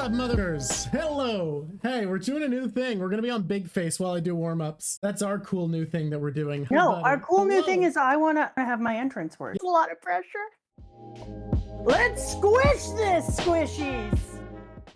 up, motherfuckers? Hello. Hey, we're doing a new thing. We're gonna be on Big Face while I do warm-ups. That's our cool new thing that we're doing. No, Buddy. our cool new thing Hello. is I want to have my entrance word. It's a lot of pressure. Let's squish this, squishies.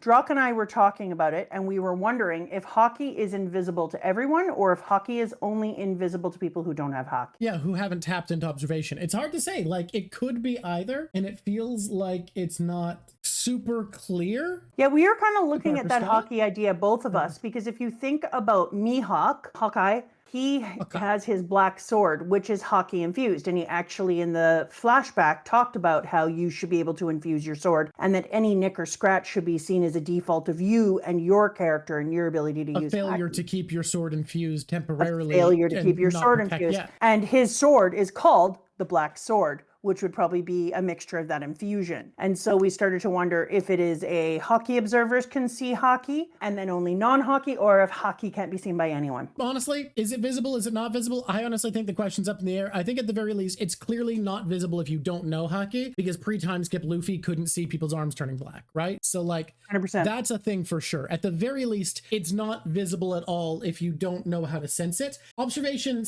Drawk and I were talking about it, and we were wondering if hockey is invisible to everyone or if hockey is only invisible to people who don't have hockey. Yeah, who haven't tapped into observation. It's hard to say. Like, it could be either, and it feels like it's not super clear. Yeah, we are kind of looking at that Scott? hockey idea, both of us, because if you think about Mihawk, Hawkeye, he has his black sword, which is hockey infused. And he actually, in the flashback, talked about how you should be able to infuse your sword and that any nick or scratch should be seen as a default of you and your character and your ability to use failure hockey. to keep your sword infused temporarily. A failure to keep your sword infused. Yeah. And his sword is called the Black Sword, which would probably be a mixture of that infusion. And so we started to wonder if it is a hockey observers can see hockey and then only non-hockey, or if hockey can't be seen by anyone. Honestly, is it visible? Is it not visible? I honestly think the question's up in the air. I think at the very least, it's clearly not visible if you don't know hockey, because pre-time skip Luffy couldn't see people's arms turning black, right? So like 100%. That's a thing for sure. At the very least, it's not visible at all if you don't know how to sense it. Observation,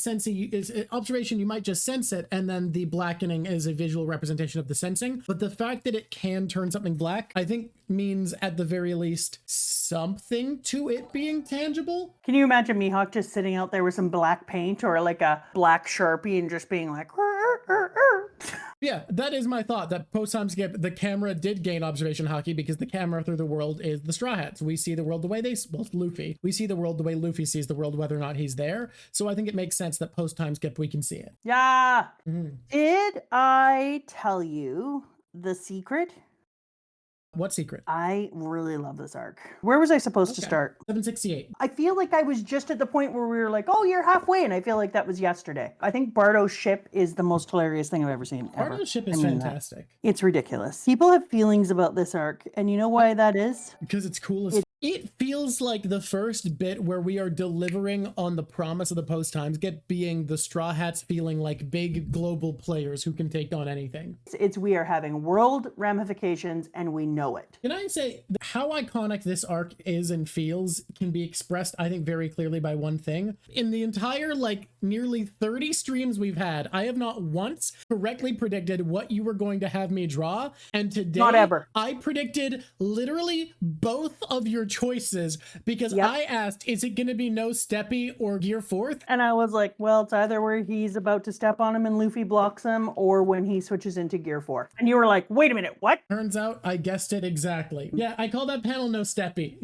you might just sense it, and then the blackening is a visual representation of the sensing. But the fact that it can turn something black, I think means at the very least something to it being tangible. Can you imagine Mihawk just sitting out there with some black paint or like a black Sharpie and just being like, Yeah, that is my thought, that post-time skip, the camera did gain observation hockey because the camera through the world is the Straw Hats. We see the world the way Luffy. We see the world the way Luffy sees the world, whether or not he's there. So I think it makes sense that post-time skip, we can see it. Yeah. Did I tell you the secret? What secret? I really love this arc. Where was I supposed to start? 768. I feel like I was just at the point where we were like, oh, you're halfway. And I feel like that was yesterday. I think Bardo's ship is the most hilarious thing I've ever seen. Bardo's ship is fantastic. It's ridiculous. People have feelings about this arc. And you know why that is? Because it's cool as it feels like the first bit where we are delivering on the promise of the post-time skip being the Straw Hats feeling like big global players who can take on anything. It's we are having world ramifications and we know it. Can I say how iconic this arc is and feels can be expressed, I think, very clearly by one thing. In the entire, like, nearly 30 streams we've had, I have not once correctly predicted what you were going to have me draw. And today, not ever. I predicted literally both of your choices because I asked, is it going to be no Steppy or Gear 4th? And I was like, well, it's either where he's about to step on him and Luffy blocks him or when he switches into Gear 4. And you were like, wait a minute, what? Turns out I guessed it exactly. Yeah, I call that panel no Steppy.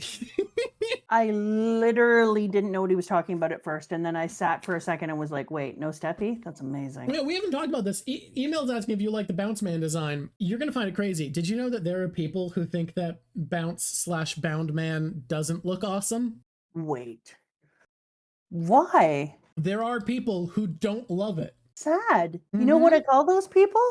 I literally didn't know what he was talking about at first. And then I sat for a second and was like, wait, no Steppy? That's amazing. Yeah, we haven't talked about this. Emails asking if you like the Bounce Man design. You're going to find it crazy. Did you know that there are people who think that Bounce/Bound Man doesn't look awesome? Wait. Why? There are people who don't love it. Sad. You know what I call those people?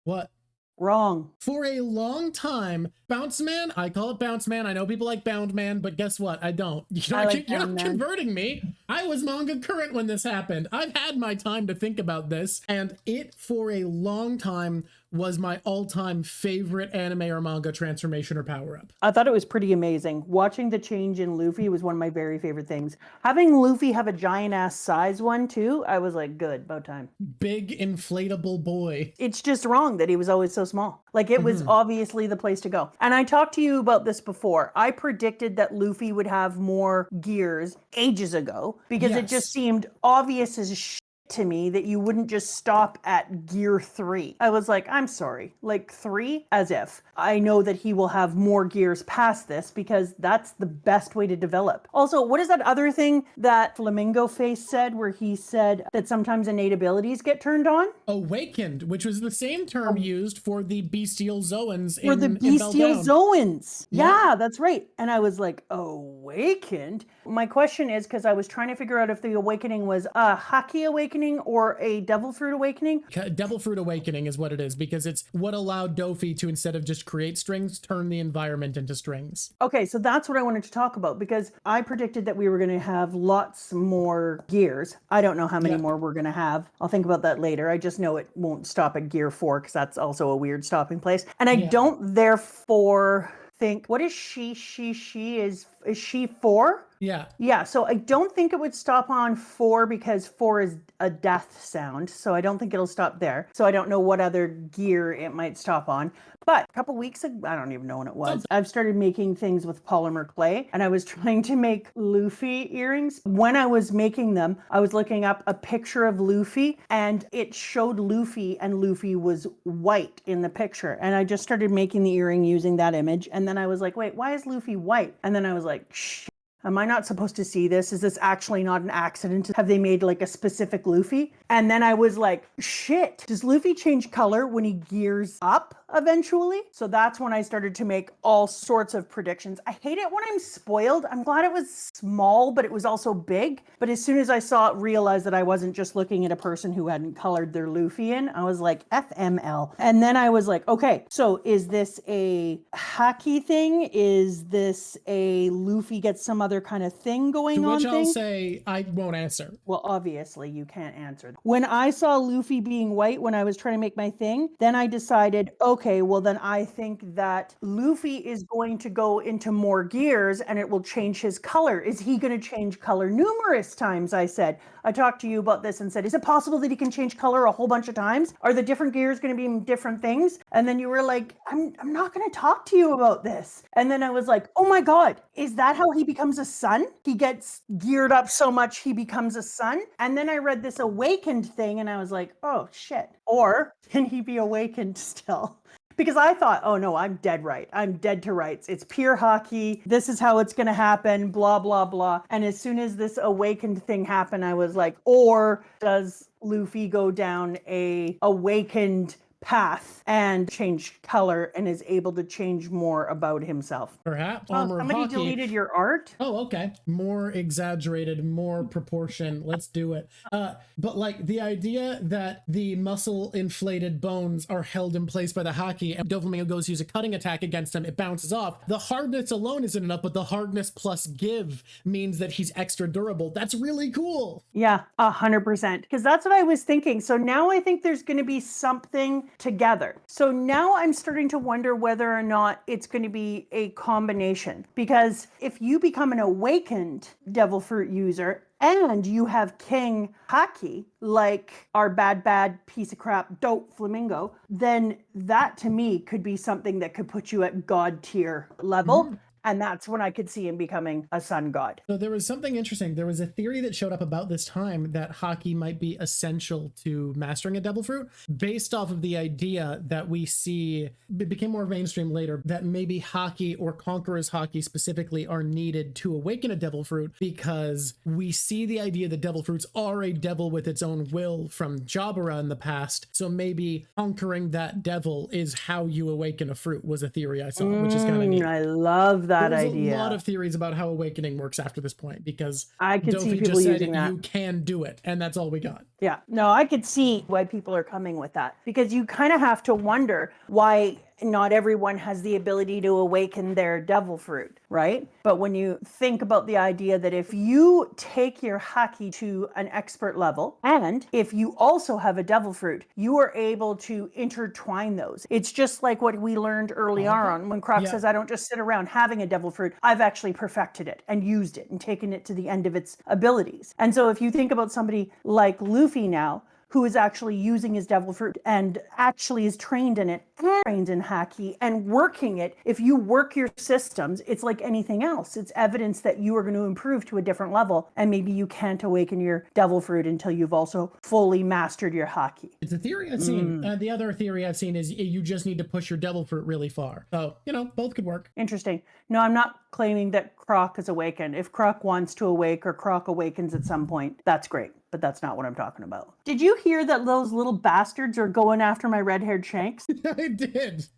What? Wrong. For a long time, Bounce Man, I call it Bounce Man. I know people like Bound Man, but guess what? I don't. You're not converting me. I was manga current when this happened. I've had my time to think about this, and it, for a long time, was my all-time favorite anime or manga transformation or power-up. I thought it was pretty amazing. Watching the change in Luffy was one of my very favorite things. Having Luffy have a giant-ass size one, too, I was like, good, about time. Big, inflatable boy. It's just wrong that he was always so small. Like, it was obviously the place to go. And I talked to you about this before. I predicted that Luffy would have more gears ages ago because it just seemed obvious as shit to me that you wouldn't just stop at Gear 3. I was like, I'm sorry, like 3? As if. I know that he will have more gears past this because that's the best way to develop. Also, what is that other thing that Flamingo Face said where he said that sometimes innate abilities get turned on? Awakened, which was the same term used for the bestial Zoans For the bestial Zoans. Yeah, that's right. And I was like, awakened? My question is, because I was trying to figure out if the awakening was a Haki awakening or a Devil Fruit awakening. Devil Fruit awakening is what it is, because it's what allowed Dofi to, instead of just create strings, turn the environment into strings. Okay, so that's what I wanted to talk about, because I predicted that we were going to have lots more gears. I don't know how many more we're going to have. I'll think about that later. I just know it won't stop at Gear 4 because that's also a weird stopping place. And I don't therefore think, what is she is she 4? Yeah. Yeah, so I don't think it would stop on 4 because 4 is a death sound. So I don't think it'll stop there. So I don't know what other gear it might stop on. But a couple weeks ago, I don't even know when it was, I've started making things with polymer clay, and I was trying to make Luffy earrings. When I was making them, I was looking up a picture of Luffy, and it showed Luffy, and Luffy was white in the picture. And I just started making the earring using that image. And then I was like, wait, why is Luffy white? And then I was like, shh. Am I not supposed to see this? Is this actually not an accident? Have they made like a specific Luffy? And then I was like, shit, does Luffy change color when he gears up eventually? So that's when I started to make all sorts of predictions. I hate it when I'm spoiled. I'm glad it was small, but it was also big. But as soon as I saw it, realized that I wasn't just looking at a person who hadn't colored their Luffy in, I was like, FML. And then I was like, okay, so is this a hacky thing? Is this a Luffy gets some other kind of thing going on? To which I'll say I won't answer. Well, obviously you can't answer. When I saw Luffy being white when I was trying to make my thing, then I decided, okay, well then I think that Luffy is going to go into more gears and it will change his color. Is he going to change color? Numerous times I said, I talked to you about this and said, is it possible that he can change color a whole bunch of times? Are the different gears going to be different things? And then you were like, I'm not going to talk to you about this. And then I was like, oh my God, is that how he becomes a sun? He gets geared up so much he becomes a sun? And then I read this awakened thing and I was like, oh shit. Or can he be awakened still? Because I thought, oh no, I'm dead right. I'm dead to rights. It's pure hockey. This is how it's going to happen, blah, blah, blah. And as soon as this awakened thing happened, I was like, or does Luffy go down a awakened path and change color and is able to change more about himself? Perhaps. Oh, somebody deleted your art? Oh, okay. More exaggerated, more proportion. Let's do it. But like the idea that the muscle inflated bones are held in place by the haki, and Doflamingo goes to use a cutting attack against him, it bounces off. The hardness alone isn't enough, but the hardness plus give means that he's extra durable. That's really cool. Yeah, 100%. Because that's what I was thinking. So now I think there's going to be something together. So now I'm starting to wonder whether or not it's going to be a combination. Because if you become an awakened devil fruit user and you have king haki, like our bad piece of crap doflamingo, then that to me could be something that could put you at god tier level. Mm-hmm. And that's when I could see him becoming a sun god. So there was something interesting. There was a theory that showed up about this time that haki might be essential to mastering a devil fruit, based off of the idea that we see, it became more mainstream later, that maybe haki or conqueror's haki specifically are needed to awaken a devil fruit, because we see the idea that devil fruits are a devil with its own will from Jabara in the past. So maybe conquering that devil is how you awaken a fruit, was a theory I saw, which is kind of neat. I love that idea. There's a lot of theories about how awakening works after this point, because I could Dofi see people just said using that. You can do it, and that's all we got. Yeah, no, I could see why people are coming with that, because you kind of have to wonder why not everyone has the ability to awaken their devil fruit, right? But when you think about the idea that if you take your haki to an expert level, and if you also have a devil fruit, you are able to intertwine those. It's just like what we learned early on when Croc says, I don't just sit around having a devil fruit. I've actually perfected it and used it and taken it to the end of its abilities. And so if you think about somebody like Luffy now, who is actually using his devil fruit and actually is trained in it, trained in haki and working it. If you work your systems, it's like anything else. It's evidence that you are going to improve to a different level, and maybe you can't awaken your devil fruit until you've also fully mastered your haki. It's a theory I've seen. The other theory I've seen is you just need to push your devil fruit really far. So, both could work. Interesting. No, I'm not claiming that Croc is awakened. If Croc wants to awake or Croc awakens at some point, that's great. But that's not what I'm talking about. Did you hear that those little bastards are going after my red-haired Shanks?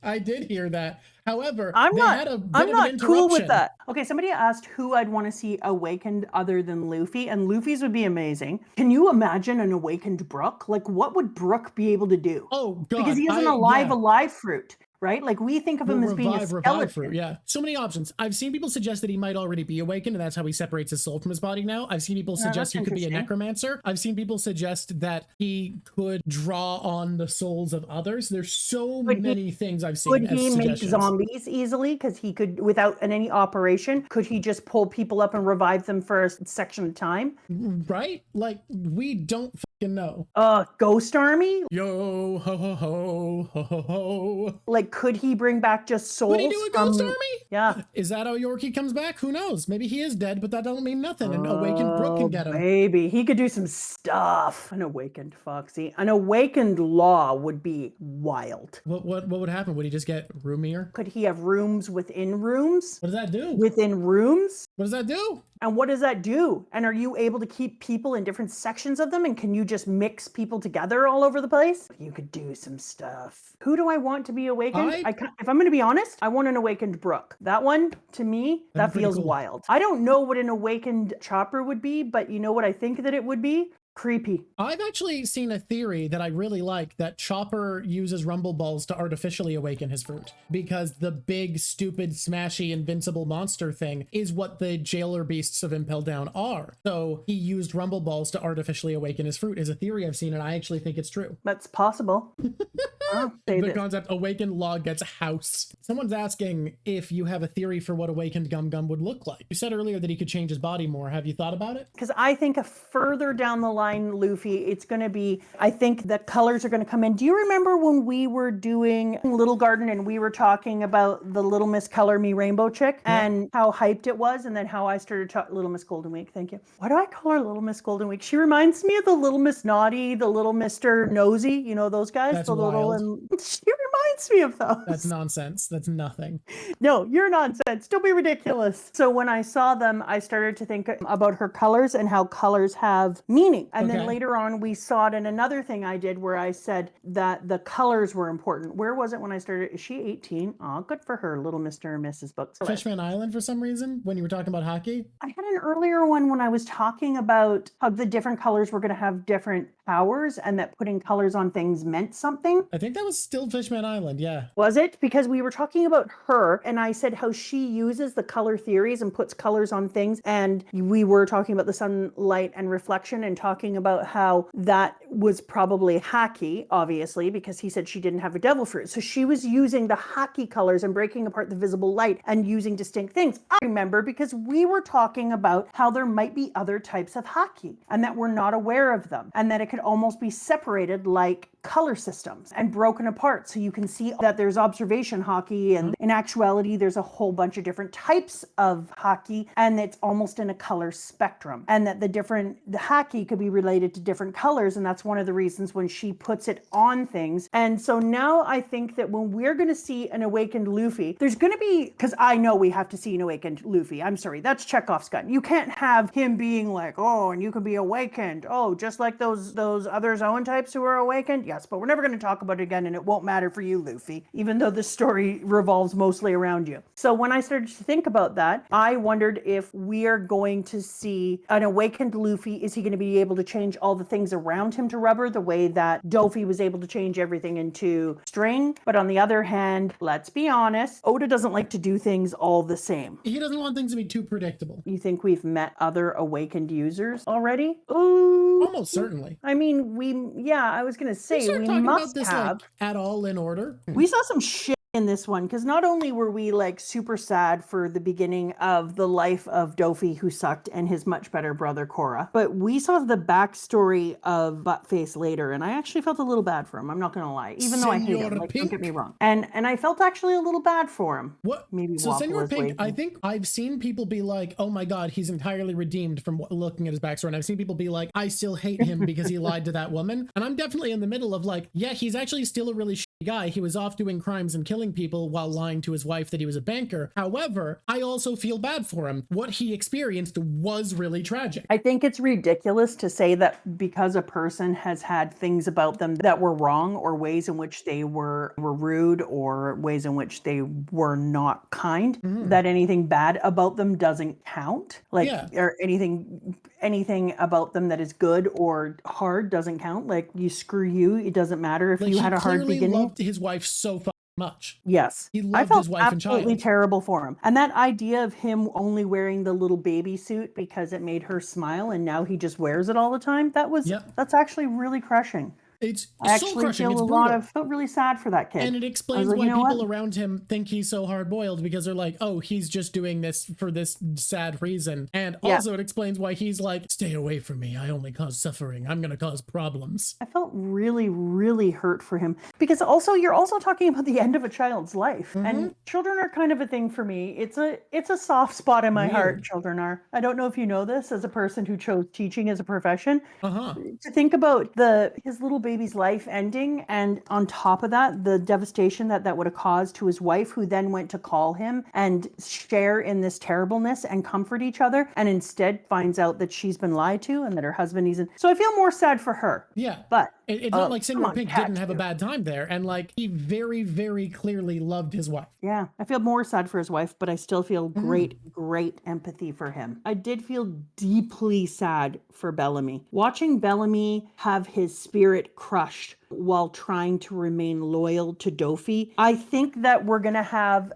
I did hear that. However, I'm not cool with that. Okay, Okay, somebody asked who I'd want to see awakened other than Luffy, and Luffy's would be amazing. Can you imagine an awakened Brook? Like, what would Brook be able to do? Oh, God. Because he is an alive fruit. right? Like we think of him as being a skeleton. Fruit, yeah. So many options. I've seen people suggest that he might already be awakened, and that's how he separates his soul from his body now. I've seen people suggest he could be a necromancer. I've seen people suggest that he could draw on the souls of others. There's so many things I've seen. Could he make zombies easily? Because he could, without any operation, could he just pull people up and revive them for a section of time? Right? Like, we don't fucking know. Ghost army? Yo, ho, ho, ho, ho, ho, ho. Like, could he bring back just souls? Would he do a ghost army? Yeah. Is that how Yorkie comes back? Who knows? Maybe he is dead, but that doesn't mean nothing. An awakened Brook can get him. Maybe. He could do some stuff. An awakened Foxy. An awakened Law would be wild. What would happen? Would he just get roomier? Could he have rooms within rooms? What does that do? Within rooms? What does that do? And what does that do? And are you able to keep people in different sections of them? And can you just mix people together all over the place? You could do some stuff. Who do I want to be awakened? If I'm going to be honest, I want an awakened Brook. That one, to me, that feels wild. I don't know what an awakened Chopper would be, but you know what I think that it would be? Creepy. I've actually seen a theory that I really like, that Chopper uses rumble balls to artificially awaken his fruit, because the big, stupid, smashy, invincible monster thing is what the jailer beasts of Impel Down are. So he used rumble balls to artificially awaken his fruit is a theory I've seen, and I actually think it's true. That's possible. The concept awakened Law gets a house. Someone's asking if you have a theory for what awakened Gum Gum would look like. You said earlier that he could change his body more. Have you thought about it? Because I think a further down the line, Luffy, it's going to be, I think the colors are going to come in. Do you remember when we were doing Little Garden and we were talking about the Little Miss Color Me Rainbow chick and how hyped it was, and then how I started talking Little Miss Golden Week? Thank you. Why do I call her Little Miss Golden Week? She reminds me of the Little Miss Naughty, the Little Mr. Nosy, you know those guys? That's the little wild. She reminds me of those. That's nonsense. That's nothing. No, you're nonsense. Don't be ridiculous. So when I saw them, I started to think about her colors and how colors have meaning. And then later on, we saw it in another thing I did where I said that the colors were important. Where was it when I started? Is she 18? Oh, good for her, little Mr. and Mrs. Books. Fishman Island for some reason, when you were talking about hockey? I had an earlier one when I was talking about how the different colors were going to have different powers and that putting colors on things meant something. I think that was still Fishman Island, yeah. Was it? Because we were talking about her and I said how she uses the color theories and puts colors on things, and we were talking about the sunlight and reflection and talking about how that was probably Haki, obviously, because he said she didn't have a devil fruit. So she was using the Haki colors and breaking apart the visible light and using distinct things. I remember because we were talking about how there might be other types of Haki and that we're not aware of them, and that it could almost be separated like color systems and broken apart, so you can see that there's observation Haki, and in actuality there's a whole bunch of different types of Haki, and it's almost in a color spectrum, and that the Haki could be related to different colors, and that's one of the reasons when she puts it on things. And so now I think that when we're going to see an awakened Luffy, there's going to be, because I know we have to see an awakened Luffy, I'm sorry, that's Chekhov's gun. You can't have him being like, oh, and you can be awakened, oh, just like those other Zoan types who are awakened. Yes, but we're never going to talk about it again, and it won't matter for you, Luffy, even though the story revolves mostly around you. So when I started to think about that, I wondered if we are going to see an awakened Luffy. Is he going to be able to change all the things around him to rubber the way that Dofi was able to change everything into string? But on the other hand, let's be honest, Oda doesn't like to do things all the same. He doesn't want things to be too predictable. You think we've met other awakened users already? Ooh. Almost certainly. I mean, I was going to say, we must have. Like, at all in order. We saw some shit in this one, because not only were we like super sad for the beginning of the life of Dofi, who sucked, and his much better brother Korra, but we saw the backstory of Buttface later, and I actually felt a little bad for him. I'm not gonna lie, even though I hate him. Like, don't get me wrong. And I felt actually a little bad for him. What? Maybe so Senor Pink, waiting. I think I've seen people be like, "Oh my God, he's entirely redeemed," from looking at his backstory, and I've seen people be like, "I still hate him because he lied to that woman," and I'm definitely in the middle of like, yeah, he's actually still a really shitty guy. He was off doing crimes and killing people while lying to his wife that he was a banker. However, I also feel bad for him. What he experienced was really tragic. I think it's ridiculous to say that because a person has had things about them that were wrong, or ways in which they were rude, or ways in which they were not kind, that anything bad about them doesn't count. Like, or anything about them that is good or hard doesn't count. Like, you screw you, it doesn't matter if you had a hard beginning. Loved his wife so much. Yes. He I loved felt his wife and absolutely child. terrible for him. And that idea of him only wearing the little baby suit because it made her smile and now he just wears it all the time, that's actually really crushing. It's I soul actually crushing. feel It's a brutal. lot of felt really sad for that kid. And it I was explains like, why you know people what? around him think he's so hard boiled, because they're like, oh, he's just doing this for this sad reason. And Yeah. also it explains why he's like, stay away from me. I only cause suffering. I'm going to cause problems. I felt really, really hurt for him because also you're also talking about the end of a child's life, and children are kind of a thing for me. It's a soft spot in my heart. Children are. I don't know if you know this as a person who chose teaching as a profession. To think about his little baby's life ending, and on top of that, the devastation that would have caused to his wife, who then went to call him and share in this terribleness and comfort each other, and instead finds out that she's been lied to and that her husband isn't. So I feel more sad for her. Yeah. But it's not like Senor Pink Cat didn't have a bad time there. And like, he very, very clearly loved his wife. Yeah, I feel more sad for his wife, but I still feel great empathy for him. I did feel deeply sad for Bellamy. Watching Bellamy have his spirit crushed while trying to remain loyal to Dofi, I think we're gonna have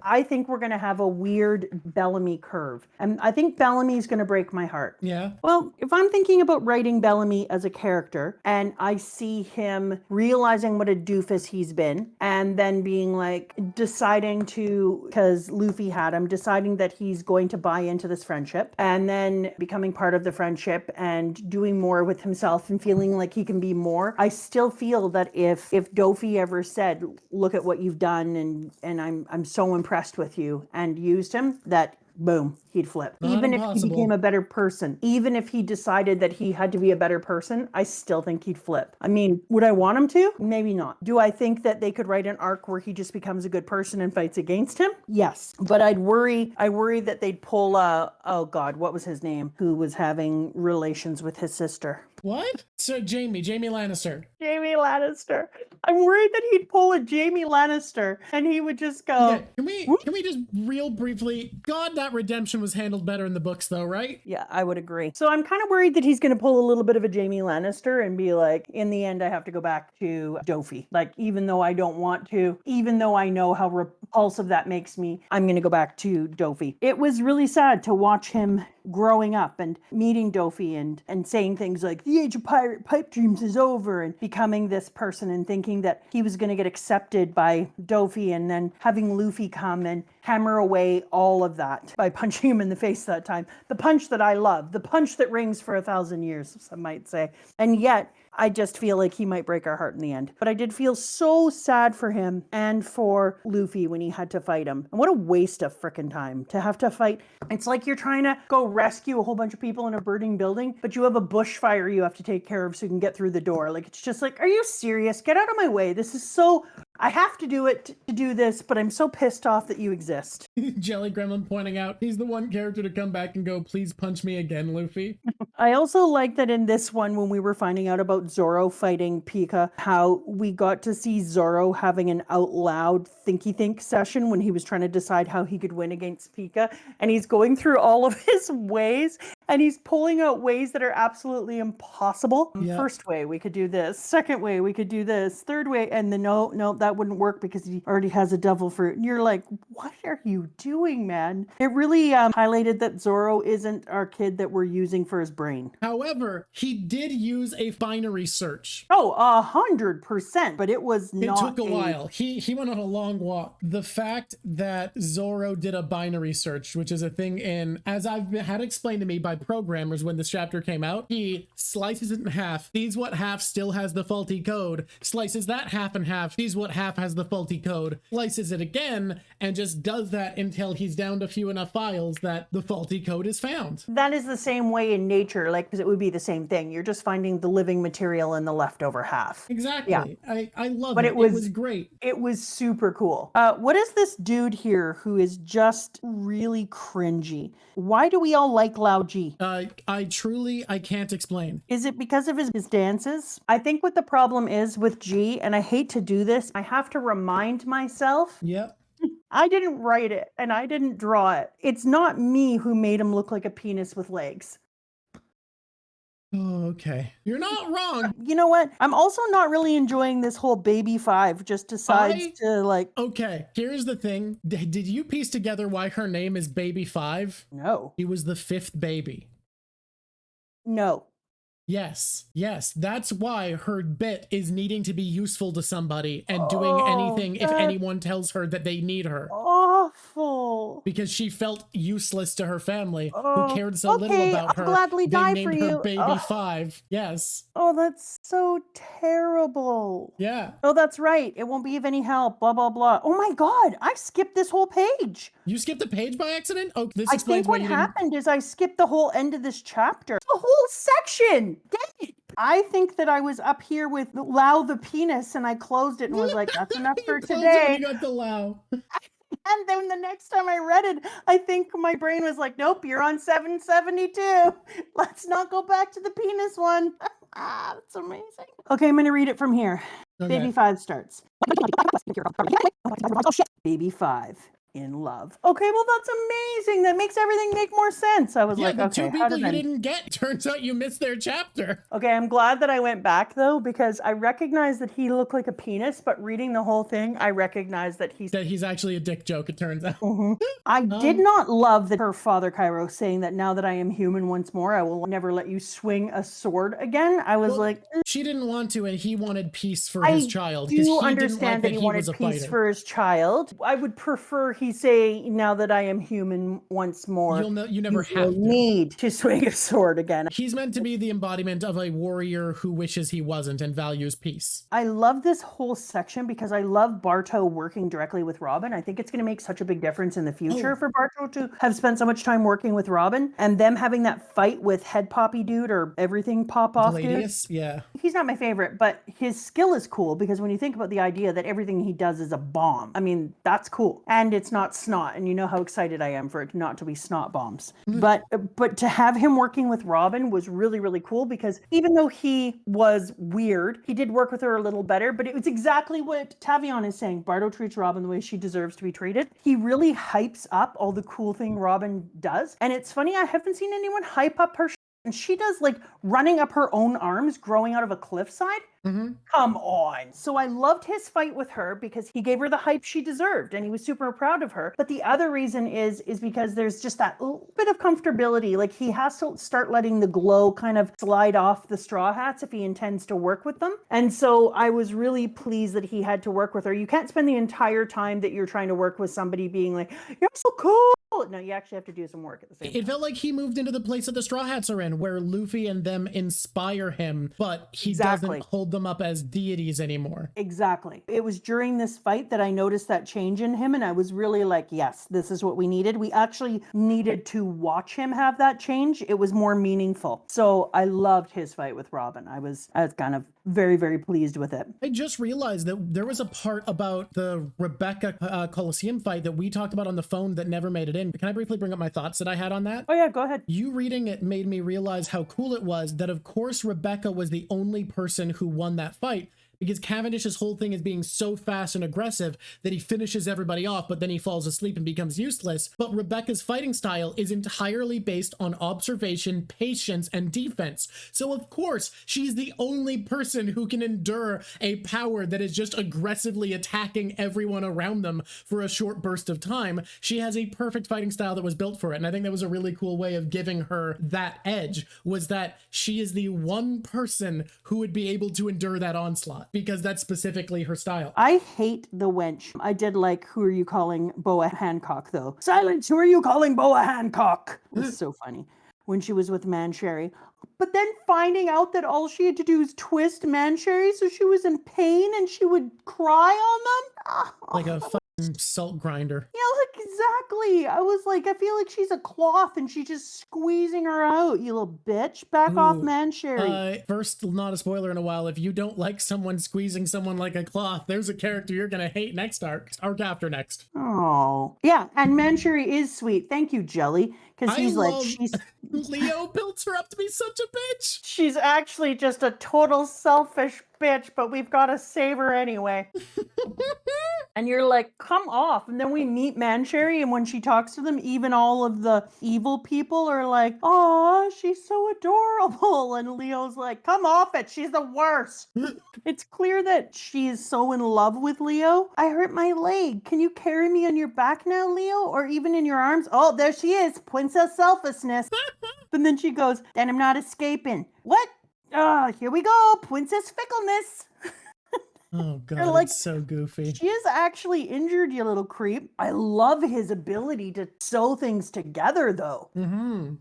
a weird Bellamy curve. And I think Bellamy's gonna break my heart. Yeah. Well, if I'm thinking about writing Bellamy as a character and I see him realizing what a doofus he's been and then being like deciding to, because Luffy had him, deciding that he's going to buy into this friendship and then becoming part of the friendship and doing more with himself and feeling like he can be more, I still feel that if Dofi ever said, look at what you've done and I'm so impressed with you, and used him, that boom, he'd flip. Even if he became a better person, even if he decided that he had to be a better person, I still think he'd flip. I mean, would I want him to? Maybe not. Do I think that they could write an arc where he just becomes a good person and fights against him? Yes. But I worry that they'd pull oh God, what was his name? Who was having relations with his sister? What? So Jamie Lannister. Jamie Lannister. I'm worried that he'd pull a Jamie Lannister and he would just go. Okay, can we just real briefly, God, that redemption was handled better in the books though, right? Yeah, I would agree. So I'm kind of worried that he's going to pull a little bit of a Jamie Lannister and be like, in the end, I have to go back to Dofi. Like, even though I don't want to, even though I know how repulsive that makes me, I'm going to go back to Dofi. It was really sad to watch him growing up and meeting Dofi and saying things like, the age of pirate pipe dreams is over, and becoming this person and thinking that he was going to get accepted by Dofi, and then having Luffy come and hammer away all of that by punching him in the face that time. The punch that I love, the punch that rings for 1,000 years, some might say. And yet, I just feel like he might break our heart in the end. But I did feel so sad for him and for Luffy when he had to fight him. And what a waste of frickin' time to have to fight. It's like you're trying to go rescue a whole bunch of people in a burning building, but you have a bushfire you have to take care of so you can get through the door. Like, it's just like, are you serious? Get out of my way. This is so... I have to do it to do this, but I'm so pissed off that you exist. Jelly Gremlin pointing out, he's the one character to come back and go, please punch me again, Luffy. I also like that in this one, when we were finding out about Zoro fighting Pica, how we got to see Zoro having an out loud thinky think session when he was trying to decide how he could win against Pica. And he's going through all of his ways and he's pulling out ways that are absolutely impossible. Yeah. First way, we could do this. Second way, we could do this. Third way, and then no, that wouldn't work because he already has a devil fruit. And you're like, what are you doing, man? It really highlighted that Zoro isn't our kid that we're using for his brain. However, he did use a binary search. Oh, 100%, but it was not. It took a while. He went on a long walk. The fact that Zoro did a binary search, which is a thing as I've had explained to me by programmers when this chapter came out, he slices it in half, sees what half still has the faulty code, slices that half in half, sees what half has the faulty code, slices it again, and just does that until he's down to few enough files that the faulty code is found. That is the same way in nature, like, because it would be the same thing. You're just finding the living material in the leftover half. Exactly. Yeah. I love but it. It was great. It was super cool. What is this dude here who is just really cringy? Why do we all like Lao G? I can't explain. Is it because of his dances? I think what the problem is with G, and I hate to do this, I have to remind myself. Yep. I didn't write it and I didn't draw it. It's not me who made him look like a penis with legs. Oh, okay. You're not wrong. You know what? I'm also not really enjoying this whole baby 5 just decides to like. Okay, here's the thing. Did you piece together why her name is Baby 5? No. He was the 5th baby. No. Yes, that's why her bit is needing to be useful to somebody and doing anything if anyone tells her that they need her. Awful. Because she felt useless to her family, who Oh, cared so little okay, about I'll her. gladly They die named for her you. Baby 5. Yes. Oh, that's so terrible. Yeah. Oh, that's right. It won't be of any help. Blah, blah, blah. Oh my God. I skipped this whole page. You skipped a page by accident? Oh, this I explains think why what you didn't. happened is I skipped the whole end of this chapter. The whole section. Dang it. I think that I was up here with Lau the penis and I closed it and was like, that's enough for You closed it when today. you got the Lao. And then the next time I read it, I think my brain was like, nope, you're on 772. Let's not go back to the penis one. That's amazing. Okay, I'm going to read it from here. Okay. Baby 5 starts. Oh, shit. Baby 5 in love. Okay, well, that's amazing. That makes everything make more sense. I was like, the okay, two people you didn't get, turns out you missed their chapter. Okay, I'm glad that I went back though, because I recognized that he looked like a penis, but reading the whole thing, I recognized that he's actually a dick joke, it turns out. I did not love that her father Cairo saying that now that I am human once more, I will never let you swing a sword again. I was like, she didn't want to, and he wanted peace for his child. I do he understand that he wanted peace for his child. I would prefer he say, now that I am human once more, you never have to need to swing a sword again. He's meant to be the embodiment of a warrior who wishes he wasn't and values peace. I love this whole section because I love Barto working directly with Robin. I think it's going to make such a big difference in the future for Barto to have spent so much time working with Robin, and them having that fight with Head Poppy dude or everything pop off dude. Yeah. He's not my favorite, but his skill is cool because when you think about the idea that everything he does is a bomb, I mean, that's cool. And it's not snot, and you know how excited I am for it not to be snot bombs. But to have him working with Robin was really, really cool because even though he was weird, he did work with her a little better, but it was exactly what Tavion is saying. Barto treats Robin the way she deserves to be treated. He really hypes up all the cool thing Robin does. And it's funny, I haven't seen anyone hype up her and she does like running up her own arms, growing out of a cliffside. Come on. So I loved his fight with her because he gave her the hype she deserved and he was super proud of her. But the other reason is because there's just that little bit of comfortability. Like he has to start letting the glow kind of slide off the Straw Hats if he intends to work with them. And so I was really pleased that he had to work with her. You can't spend the entire time that you're trying to work with somebody being like, you're so cool. No, you actually have to do some work at the same time. It felt like he moved into the place that the Straw Hats are in, where Luffy and them inspire him, but he doesn't hold them up as deities anymore. Exactly. It was during this fight that I noticed that change in him, and I was really like, yes, this is what we needed. We actually needed to watch him have that change. It was more meaningful. So I loved his fight with Robin. I was kind of very, very pleased with it. I just realized that there was a part about the Rebecca Coliseum fight that we talked about on the phone that never made it in. Can I briefly bring up my thoughts that I had on that? Oh yeah, go ahead. You reading it made me realize how cool it was that, of course, Rebecca was the only person who won that fight, because Cavendish's whole thing is being so fast and aggressive that he finishes everybody off, but then he falls asleep and becomes useless. But Rebecca's fighting style is entirely based on observation, patience, and defense. So of course, she's the only person who can endure a power that is just aggressively attacking everyone around them for a short burst of time. She has a perfect fighting style that was built for it. And I think that was a really cool way of giving her that edge, was that she is the one person who would be able to endure that onslaught, because that's specifically her style. I hate the wench. I did like, who are you calling Boa Hancock, though? Silence, who are you calling Boa Hancock? It was so funny when she was with Mancherry. But then finding out that all she had to do is twist Mancherry so she was in pain and she would cry on them. Like a fucking salt grinder. Yeah, like exactly. I was like, I feel like she's a cloth and she's just squeezing her out, you little bitch. Back off, Mancherry. First, not a spoiler in a while, if you don't like someone squeezing someone like a cloth, there's a character you're gonna hate next arc after next. Oh, yeah, and Mancherry is sweet. Thank you, Jelly. Because he's like, she's... Leo built her up to be such a bitch. She's actually just a total selfish bitch, but we've got to save her anyway. And you're like, come off. And then we meet Mancherry, and when she talks to them, even all of the evil people are like, oh, she's so adorable. And Leo's like, come off it. She's the worst. It's clear that she's so in love with Leo. I hurt my leg. Can you carry me on your back now, Leo? Or even in your arms? Oh, there she is. Princess Selfishness. And then she goes, then I'm not escaping. What? Here we go. Princess Fickleness. Oh god, like, it's so goofy. She is actually injured, you little creep. I love his ability to sew things together, though.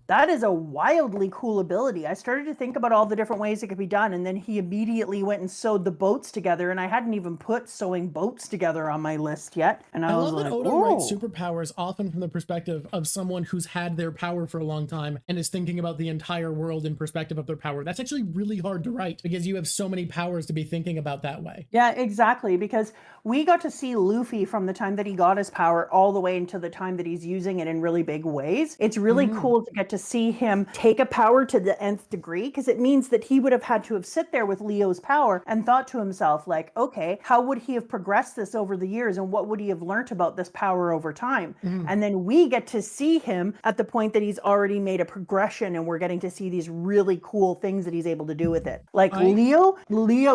That is a wildly cool ability. I started to think about all the different ways it could be done, and then he immediately went and sewed the boats together, and I hadn't even put sewing boats together on my list yet. And I was love like, that Oda writes superpowers often from the perspective of someone who's had their power for a long time and is thinking about the entire world in perspective of their power. That's actually really hard to write because you have so many powers to be thinking about that way. Yeah, exactly, because we got to see Luffy from the time that he got his power all the way into the time that he's using it in really big ways. It's really cool to get to see him take a power to the nth degree, because it means that he would have had to have sit there with Leo's power and thought to himself, like, okay, how would he have progressed this over the years, and what would he have learnt about this power over time? And then we get to see him at the point that he's already made a progression, and we're getting to see these really cool things that he's able to do with it. Like Leo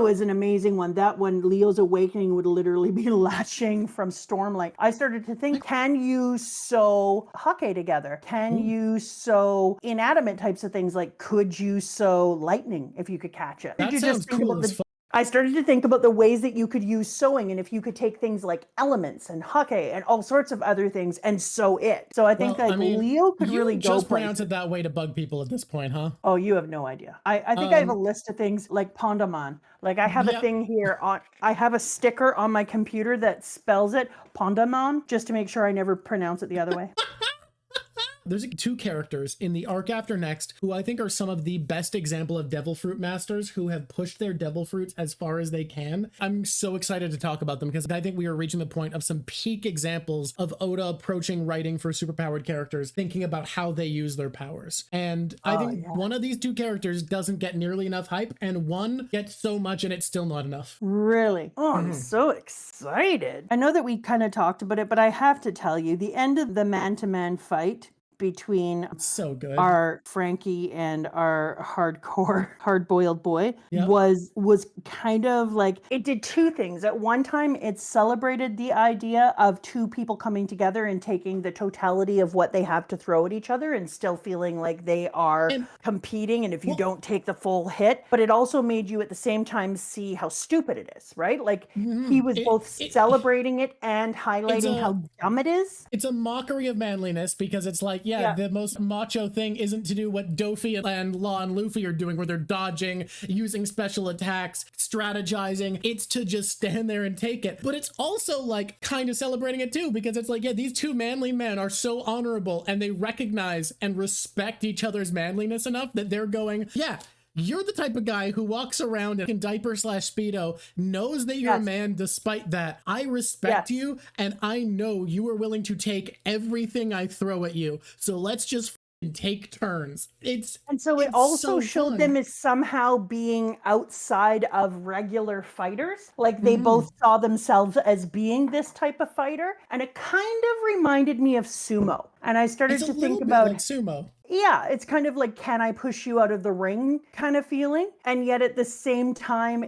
is an amazing one. That one, Leo's awakening, would literally be latching from Stormlight. I started to think, can you sew Hake together? Can you sew inanimate types of things? Like, could you sew lightning if you could catch it? That Did you sounds just think cool about as fuck. I started to think about the ways that you could use sewing, and if you could take things like elements and hake and all sorts of other things and sew it. So I think Leo could really go just pronounce places. it that way to bug people at this point, huh? Oh, you have no idea. I think I have a list of things like Pondaman. Like, I have a thing here I have a sticker on my computer that spells it Pondaman, just to make sure I never pronounce it the other way. There's two characters in the arc after next who I think are some of the best example of devil fruit masters who have pushed their devil fruits as far as they can. I'm so excited to talk about them because I think we are reaching the point of some peak examples of Oda approaching writing for superpowered characters, thinking about how they use their powers. And I think one of these two characters doesn't get nearly enough hype, and one gets so much and it's still not enough. Really? Oh, I'm so excited. I know that we kind of talked about it, but I have to tell you, the end of the man-to-man fight between so good. our Frankie and our hardcore hard-boiled boy was kind of like, it did two things. At one time, it celebrated the idea of two people coming together and taking the totality of what they have to throw at each other and still feeling like they are competing, and if you don't take the full hit. But it also made you at the same time see how stupid it is, right? Like, he was both celebrating it and highlighting how dumb it is. It's a mockery of manliness because it's like, the most macho thing isn't to do what Dofi and Law and Luffy are doing, where they're dodging, using special attacks, strategizing. It's to just stand there and take it. But it's also like kind of celebrating it too, because it's like, these two manly men are so honorable and they recognize and respect each other's manliness enough that they're going, you're the type of guy who walks around in diaper/Speedo, knows that you're a man despite that. I respect you, and I know you are willing to take everything I throw at you. So let's just take turns. And so it also showed them as somehow being outside of regular fighters. Like, they both saw themselves as being this type of fighter. And it kind of reminded me of sumo. And I started to think about like sumo. Yeah, it's kind of like, can I push you out of the ring kind of feeling? And yet at the same time,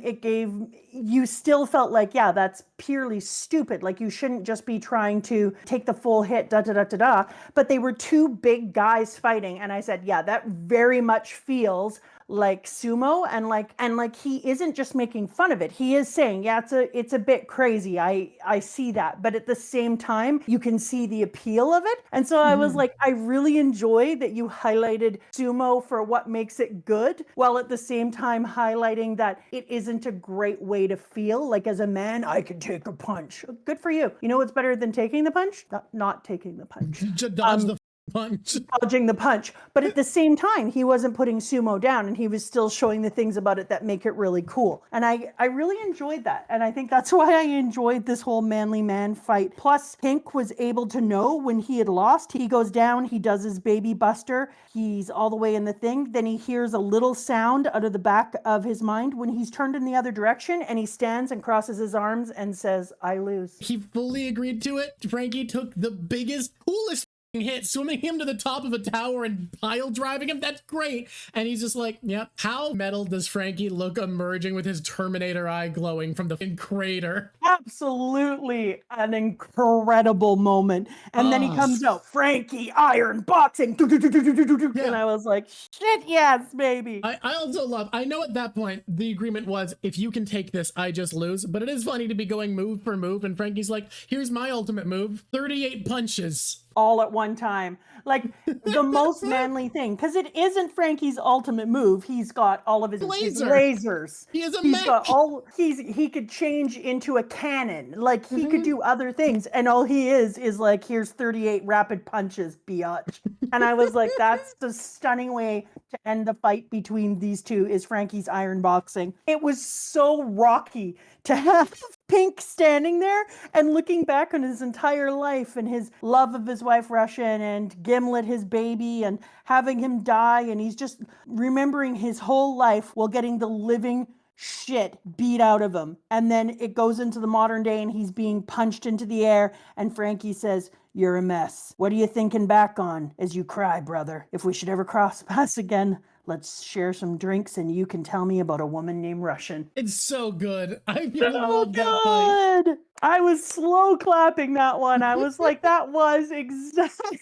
you still felt like, that's purely stupid. Like, you shouldn't just be trying to take the full hit, da-da-da-da-da. But they were two big guys fighting. And I said, that very much feels like sumo, and like he isn't just making fun of it. He is saying, it's a bit crazy. I see that, but at the same time, you can see the appeal of it. And so I was like, I really enjoy that you highlighted sumo for what makes it good, while at the same time highlighting that it isn't a great way to feel. Like, as a man, I can take a punch. Good for you. You know what's better than taking the punch? Not taking the punch. Dodge the punch. Dodging the punch. But at the same time, he wasn't putting sumo down, and he was still showing the things about it that make it really cool. And I really enjoyed that. And I think that's why I enjoyed this whole manly man fight. Plus, Pink was able to know when he had lost. He goes down, he does his baby buster, he's all the way in the thing. Then he hears a little sound out of the back of his mind when he's turned in the other direction, and he stands and crosses his arms and says, I lose. He fully agreed to it. Frankie took the biggest, coolest hit, swimming him to the top of a tower and pile driving him. That's great. And he's just like, yeah. How metal does Frankie look emerging with his Terminator eye glowing from the crater? Absolutely an incredible moment. And then he comes out, Frankie, iron boxing. Yeah. And I was like, shit, yes, baby. I also love, I know at that point, the agreement was, if you can take this, I just lose. But it is funny to be going move for move. And Frankie's like, here's my ultimate move, 38 punches. All at one time. Like the most manly thing, because it isn't Frankie's ultimate move. He's got all of his lasers. He is a He's mech. got all, he could change into a cannon. Like he could do other things. And all he is like, here's 38 rapid punches, biatch. And I was like, that's the stunning way to end the fight between these two, is Frankie's iron boxing. It was so rocky to have Pink standing there and looking back on his entire life and his love of his wife Russian and Gimlet, his baby, and having him die. And he's just remembering his whole life while getting the living shit beat out of him. And then it goes into the modern day and he's being punched into the air. And Frankie says, you're a mess. What are you thinking back on as you cry, brother? If we should ever cross paths again, let's share some drinks and you can tell me about a woman named Russian. It's so good. I love that fight. I was slow clapping that one. I was like, that was exactly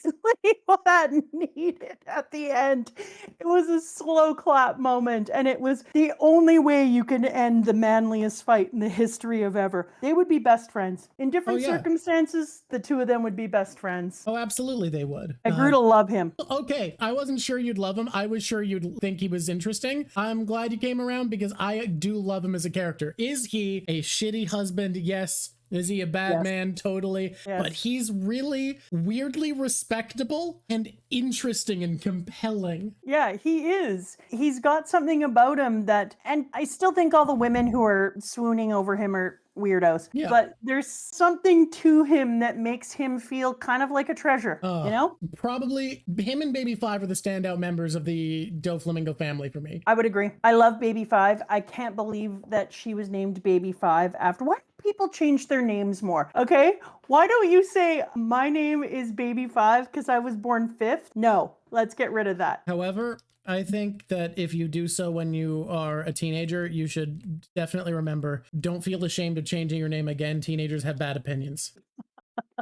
what that needed at the end. It was a slow clap moment, and it was the only way you can end the manliest fight in the history of ever. They would be best friends. In different circumstances, the two of them would be best friends. Oh, absolutely they would. I grew to love him. Okay, I wasn't sure you'd love him. I was sure you'd think he was interesting. I'm glad you came around because I do love him as a character. Is he a shitty husband? Yes. Is he a bad man? Totally. Yes. But he's really weirdly respectable and interesting and compelling. Yeah, he is. He's got something about him that, and I still think all the women who are swooning over him are weirdos. Yeah. But there's something to him that makes him feel kind of like a treasure, you know? Probably him and Baby Five are the standout members of the doflamingo family for me. I would agree. I love Baby Five. I can't believe that she was named Baby Five after. Why do people change their names more? Okay? Why don't you say, my name is Baby Five because I was born fifth? No, let's get rid of that. However, I think that if you do so when you are a teenager, you should definitely remember, don't feel ashamed of changing your name again. Teenagers have bad opinions.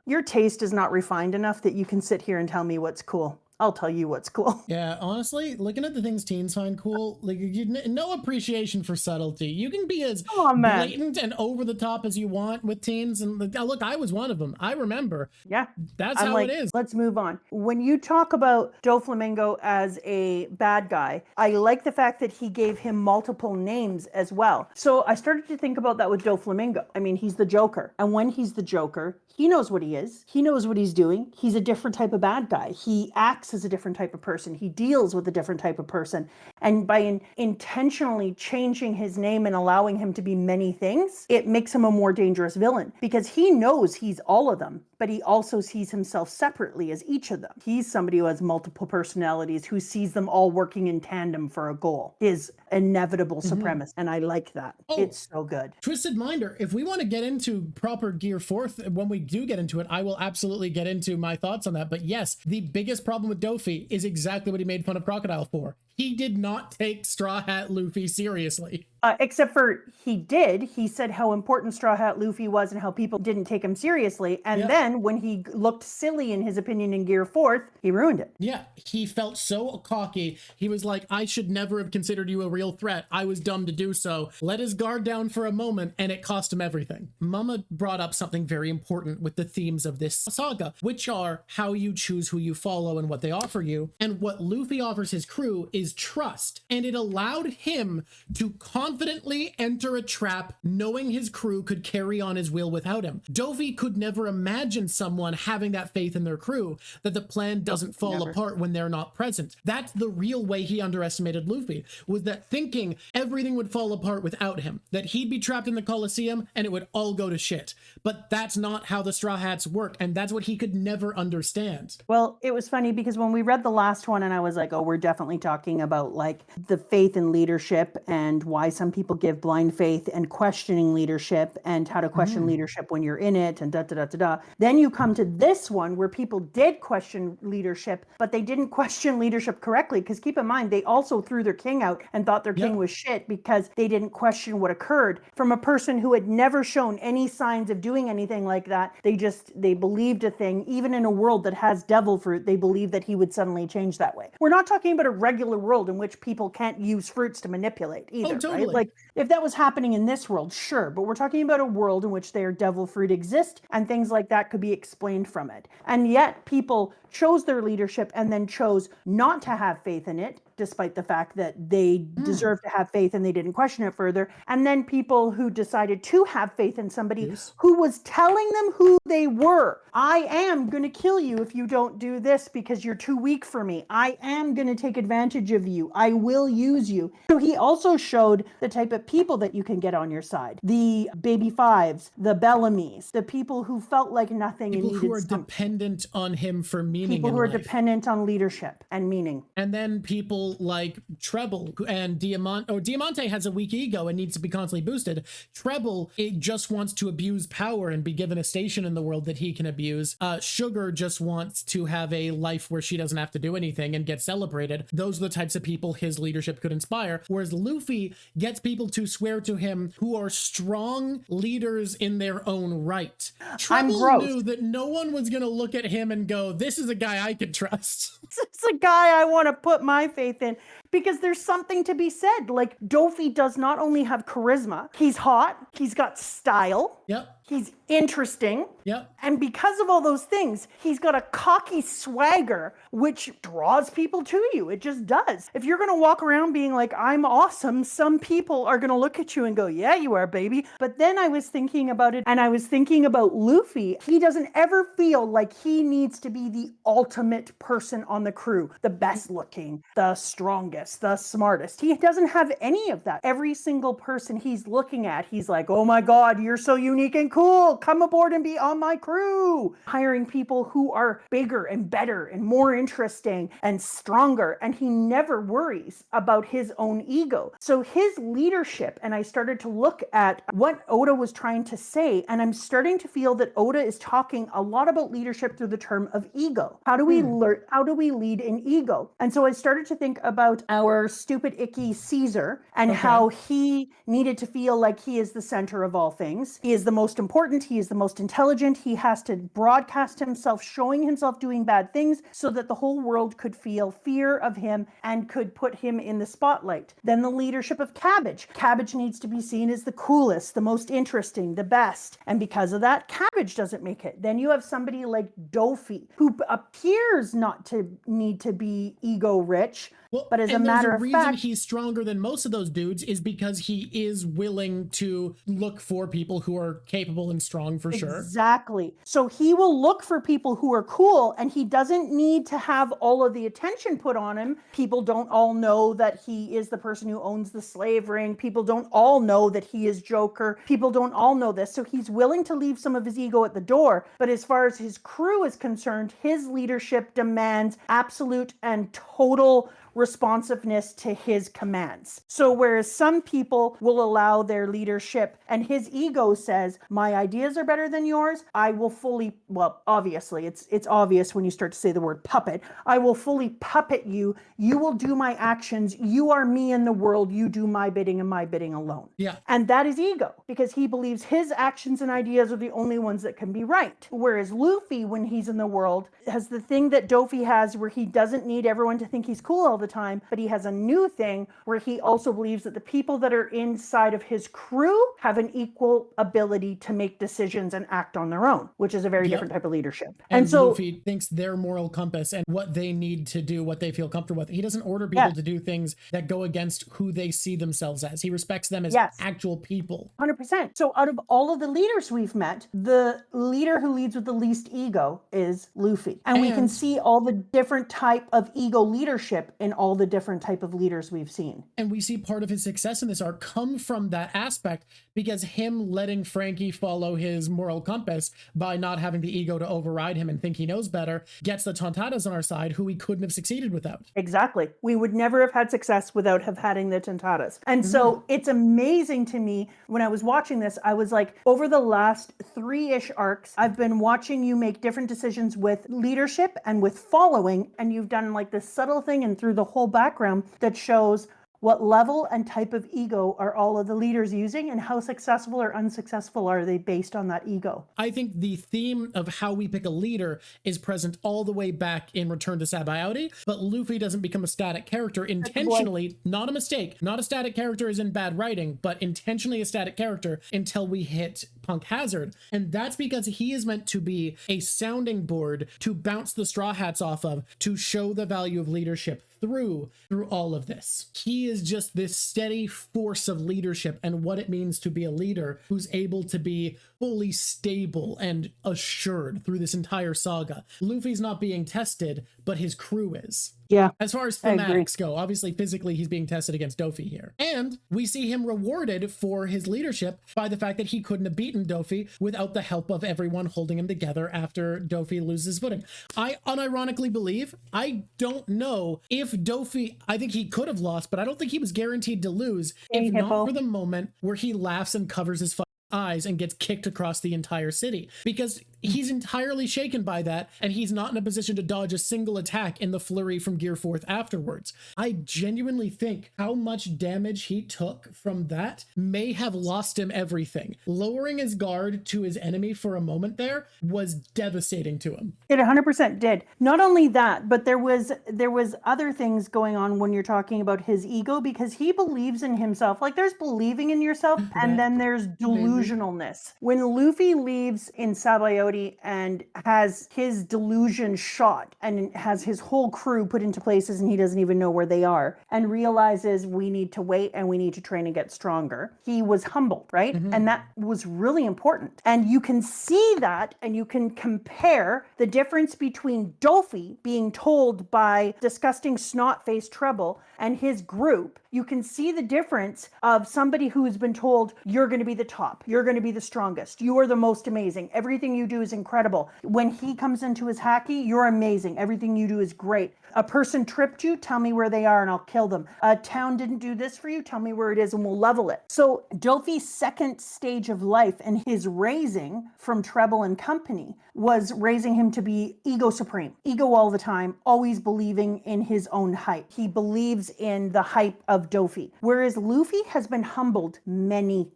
Your taste is not refined enough that you can sit here and tell me what's cool. I'll tell you what's cool. Yeah, honestly, looking at the things teens find cool, like no appreciation for subtlety. You can be as blatant and over the top as you want with teens. And look, I was one of them. I remember. Yeah. That's how it is. Let's move on. When you talk about doflamingo as a bad guy, I like the fact that he gave him multiple names as well. So I started to think about that with doflamingo. I mean, he's the Joker. And when he's the Joker, he knows what he is. He knows what he's doing. He's a different type of bad guy. He acts as a different type of person. He deals with a different type of person. And by intentionally changing his name and allowing him to be many things, it makes him a more dangerous villain because he knows he's all of them, but he also sees himself separately as each of them. He's somebody who has multiple personalities, who sees them all working in tandem for a goal. His inevitable supremacy. And I like that. It's so good. Twisted Minder, if we want to get into proper Gear 4th, when we do get into it, I will absolutely get into my thoughts on that. But yes, the biggest problem with Dofi is exactly what he made fun of Crocodile for. He did not take Straw Hat Luffy seriously. Except for he did. He said how important Straw Hat Luffy was and how people didn't take him seriously. And then when he looked silly in his opinion in Gear 4th, he ruined it. Yeah, he felt so cocky. He was like, I should never have considered you a real threat. I was dumb to do so. Let his guard down for a moment and it cost him everything. Mama brought up something very important with the themes of this saga, which are how you choose who you follow and what they offer you. And what Luffy offers his crew is trust. And it allowed him to confidently enter a trap knowing his crew could carry on his will without him. Dofi could never imagine someone having that faith in their crew, that the plan doesn't fall apart when they're not present. That's the real way he underestimated Luffy, was that thinking everything would fall apart without him, that he'd be trapped in the Colosseum and it would all go to shit. But that's not how the Straw Hats work, and that's what he could never understand. Well, it was funny because when we read the last one and I was like, oh, we're definitely talking about like the faith in leadership and why some people give blind faith and questioning leadership and how to question leadership when you're in it and da. Then you come to this one where people did question leadership, but they didn't question leadership correctly, because keep in mind, they also threw their king out and thought their king was shit because they didn't question what occurred from a person who had never shown any signs of doing anything like that. They believed a thing, even in a world that has devil fruit, they believed that he would suddenly change that way. We're not talking about a regular world in which people can't use fruits to manipulate either, totally. right? Like if that was happening in this world, sure, but we're talking about a world in which their devil fruit exist and things like that could be explained from it. And yet people chose their leadership and then chose not to have faith in it, despite the fact that they deserve to have faith and they didn't question it further. And then people who decided to have faith in somebody who was telling them who they were. I am going to kill you if you don't do this because you're too weak for me. I am going to take advantage of you. I will use you. So he also showed the type of people that you can get on your side. The baby fives, the Bellamys, the people who felt like nothing people and needed who are something. Dependent on him for meaning. People who are life. Dependent on leadership and meaning. And then people like Trebol and Diamante. Oh, Diamante has a weak ego and needs to be constantly boosted. Trebol, it just wants to abuse power and be given a station in the world that he can abuse. Sugar just wants to have a life where she doesn't have to do anything and get celebrated. Those are the types of people his leadership could inspire. Whereas Luffy gets people to swear to him who are strong leaders in their own right. Trebol knew that no one was going to look at him and go, this is a guy I can trust. This is a guy I want to put my faith in. Because there's something to be said. Like, Dofi does not only have charisma, he's hot, he's got style. Yep. He's interesting. Yep. And because of all those things, he's got a cocky swagger, which draws people to you. It just does. If you're going to walk around being like, I'm awesome, some people are going to look at you and go, yeah, you are, baby. But then I was thinking about it, and I was thinking about Luffy. He doesn't ever feel like he needs to be the ultimate person on the crew, the best looking, the strongest, the smartest. He doesn't have any of that. Every single person he's looking at, he's like, oh my God, you're so unique and cool. Come aboard and be on my crew. Hiring people who are bigger and better and more interesting and stronger. And he never worries about his own ego. So his leadership, and I started to look at what Oda was trying to say, and I'm starting to feel that Oda is talking a lot about leadership through the term of ego. How do we learn? How do we lead in ego? And so I started to think about our stupid, icky Caesar and how he needed to feel like he is the center of all things. He is the most important. He is the most intelligent. He has to broadcast himself, showing himself doing bad things so that the whole world could feel fear of him and could put him in the spotlight. Then the leadership of Cabbage. Cabbage needs to be seen as the coolest, the most interesting, the best. And because of that, Cabbage doesn't make it. Then you have somebody like Dofi, who appears not to need to be ego rich. Well, but as a matter of fact, he's stronger than most of those dudes is because he is willing to look for people who are capable and strong for sure. Exactly. So he will look for people who are cool, and he doesn't need to have all of the attention put on him. People don't all know that he is the person who owns the slave ring. People don't all know that he is Joker. People don't all know this. So he's willing to leave some of his ego at the door. But as far as his crew is concerned, his leadership demands absolute and total responsiveness to his commands. So whereas some people will allow their leadership and his ego says, my ideas are better than yours, I will fully, well, obviously it's obvious when you start to say the word puppet, I will fully puppet you. You will do my actions. You are me in the world. You do my bidding and my bidding alone. Yeah. And that is ego, because he believes his actions and ideas are the only ones that can be right. Whereas Luffy, when he's in the world, has the thing that Dofi has where he doesn't need everyone to think he's cool all all the time, but he has a new thing where he also believes that the people that are inside of his crew have an equal ability to make decisions and act on their own, which is a very different type of leadership. And so Luffy thinks their moral compass and what they need to do, what they feel comfortable with. He doesn't order people to do things that go against who they see themselves as. He respects them as actual people. 100%. So out of all of the leaders we've met, the leader who leads with the least ego is Luffy. And we can see all the different type of ego leadership in all the different type of leaders we've seen. And we see part of his success in this arc come from that aspect, because him letting Frankie follow his moral compass by not having the ego to override him and think he knows better gets the Tontadas on our side, who we couldn't have succeeded without. Exactly. We would never have had success without having the Tontadas. And so it's amazing to me when I was watching this, I was like, over the last 3-ish arcs, I've been watching you make different decisions with leadership and with following, and you've done like this subtle thing and through the whole background that shows what level and type of ego are all of the leaders using, and how successful or unsuccessful are they based on that ego? I think the theme of how we pick a leader is present all the way back in Return to Sabaody, but Luffy doesn't become a static character intentionally, not a mistake. Not a static character is in bad writing, but intentionally a static character until we hit Punk Hazard. And that's because he is meant to be a sounding board to bounce the Straw Hats off of, to show the value of leadership through all of this. He is just this steady force of leadership and what it means to be a leader who's able to be fully stable and assured through this entire saga. Luffy's not being tested, but his crew is. Yeah. As far as thematics go, obviously physically he's being tested against Dofi here. And we see him rewarded for his leadership by the fact that he couldn't have beaten Dofi without the help of everyone holding him together after Dofi loses footing. I unironically believe, I don't know if Dofi, I think he could have lost, but I don't think he was guaranteed to lose if not for the moment where he laughs and covers his eyes and gets kicked across the entire city, because he's entirely shaken by that, and he's not in a position to dodge a single attack in the flurry from Gear 4th afterwards. I genuinely think how much damage he took from that may have lost him everything. Lowering his guard to his enemy for a moment there was devastating to him. It 100% did. Not only that, but there was other things going on when you're talking about his ego, because he believes in himself. Like, there's believing in yourself, and then there's delusionalness. When Luffy leaves in Sabaody and has his delusion shot and has his whole crew put into places and he doesn't even know where they are, and realizes we need to wait and we need to train and get stronger, he was humbled, right? And that was really important. And you can see that, and you can compare the difference between Dofi being told by disgusting snot-faced Trebol and his group. You can see the difference of somebody who has been told, you're going to be the top, you're going to be the strongest, you are the most amazing, everything you do is incredible. When he comes into his haki, you're amazing, everything you do is great. A person tripped you, tell me where they are and I'll kill them. A town didn't do this for you, tell me where it is and we'll level it. So Dofi's second stage of life and his raising from Trebol and company was raising him to be ego supreme. Ego all the time, always believing in his own hype. He believes in the hype of Dofi. Whereas Luffy has been humbled many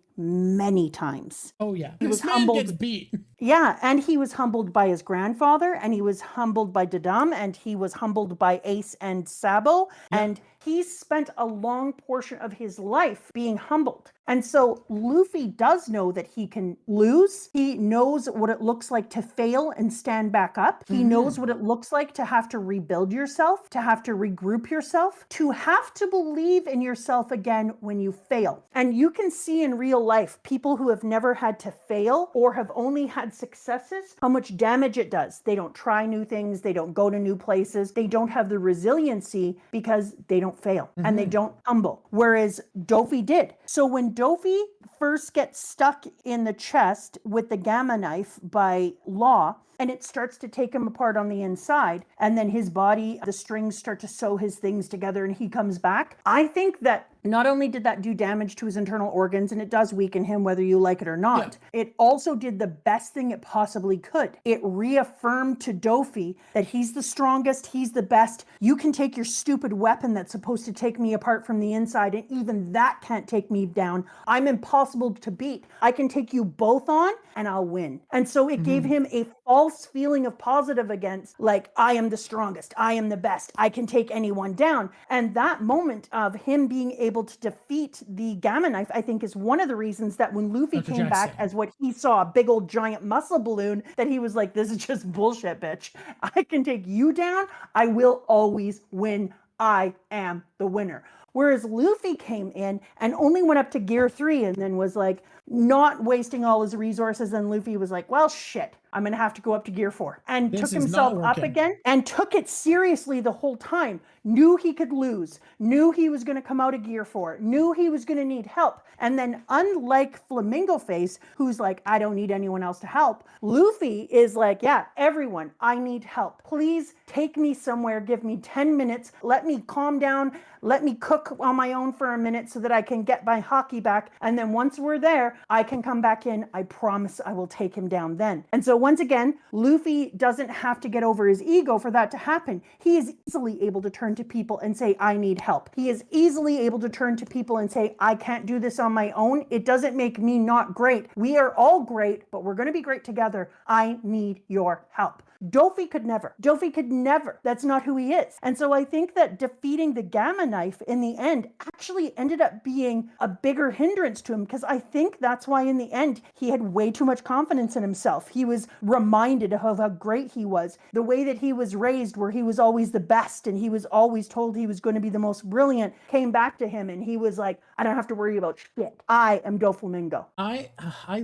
times. Oh yeah, He was this man humbled. gets beat. Yeah, and he was humbled by his grandfather, and he was humbled by Dadam, and he was humbled by Ace and Sabo, and he spent a long portion of his life being humbled. And so Luffy does know that he can lose. He knows what it looks like to fail and stand back up. He knows what it looks like to have to rebuild yourself, to have to regroup yourself, to have to believe in yourself again when you fail. And you can see in real life, people who have never had to fail or have only had successes, how much damage it does. They don't try new things. They don't go to new places. They don't have the resiliency because they don't fail and they don't humble. Whereas Dofi did. So when Dofi first gets stuck in the chest with the gamma knife by Law, and it starts to take him apart on the inside, and then his body, the strings start to sew his things together and he comes back. I think that not only did that do damage to his internal organs, and it does weaken him whether you like it or not, it also did the best thing it possibly could. It reaffirmed to Dofi that he's the strongest, he's the best. You can take your stupid weapon that's supposed to take me apart from the inside, and even that can't take me down. I'm impossible impossible to beat. I can take you both on and I'll win. And so it gave him a false feeling of positive against, like, I am the strongest, I am the best, I can take anyone down. And that moment of him being able to defeat the Gamma Knife, I think, is one of the reasons that when Luffy came back as what he saw, a big old giant muscle balloon, that he was like, this is just bullshit, bitch. I can take you down. I will always win. I am the winner. Whereas Luffy came in and only went up to gear 3 and then was like not wasting all his resources. And Luffy was like, well, shit, I'm going to have to go up to gear 4, and took himself up again and took it seriously the whole time. Knew he could lose, knew he was going to come out of gear 4, knew he was going to need help. And then unlike Flamingo Face, who's like, I don't need anyone else to help, Luffy is like, yeah, everyone, I need help. Please take me somewhere, give me 10 minutes, let me calm down, let me cook on my own for a minute so that I can get my hockey back. And then once we're there, I can come back in. I promise I will take him down then. And so once again, Luffy doesn't have to get over his ego for that to happen. He is easily able to turn to people and say, I need help. He is easily able to turn to people and say, I can't do this on my own. It doesn't make me not great. We are all great, but we're going to be great together. I need your help. Dofi could never. Dofi could never. That's not who he is. And so I think that defeating the Gamma Knife in the end actually ended up being a bigger hindrance to him, because I think that's why in the end he had way too much confidence in himself. He was reminded of how great he was. The way that he was raised, where he was always the best and he was always told he was going to be the most brilliant, came back to him and he was like, I don't have to worry about shit. I am Doflamingo. I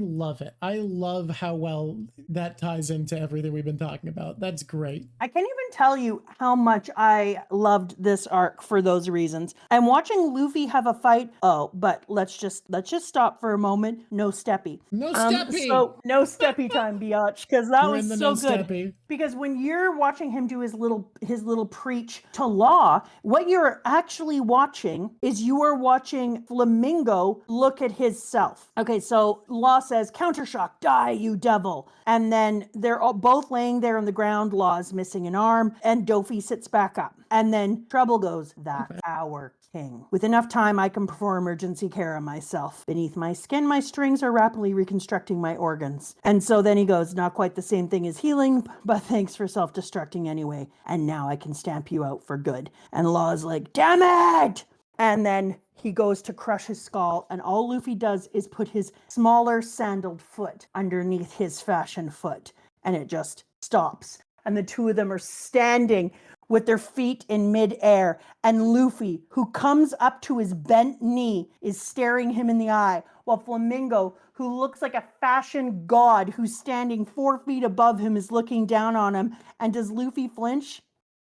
love it. I love how well that ties into everything we've been talking about. That's great. I can't even tell you how much I loved this arc for those reasons. I'm watching Luffy have a fight. Oh, but let's just stop for a moment. No Steppy. No Steppy. So no Steppy time, biatch, because that was so good. Steppy. Because when you're watching him do his little preach to Law, what you're actually watching is you are watching Flamingo look at his self. Okay, so Law says, "Countershock, die, you devil!" And then they're all both laying there on the ground. Law's missing an arm, and Dofi sits back up. And then Trebol goes, "That's our king. With enough time, I can perform emergency care on myself. Beneath my skin, my strings are rapidly reconstructing my organs." And so then he goes, "Not quite the same thing as healing, but thanks for self-destructing anyway. And now I can stamp you out for good." And Law's like, "Damn it!" And then he goes to crush his skull, and all Luffy does is put his smaller sandaled foot underneath his fashioned foot, and it just stops. And the two of them are standing with their feet in midair, and Luffy, who comes up to his bent knee, is staring him in the eye, while Flamingo, who looks like a fashion god who's standing 4 feet above him, is looking down on him. And does Luffy flinch?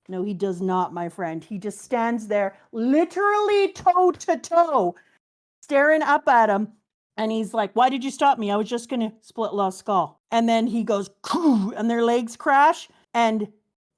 No, he does not, my friend. He just stands there, literally toe to toe, staring up at him. And he's like, "Why did you stop me? I was just going to split Law's skull." And then he goes, "Khoo," and their legs crash. And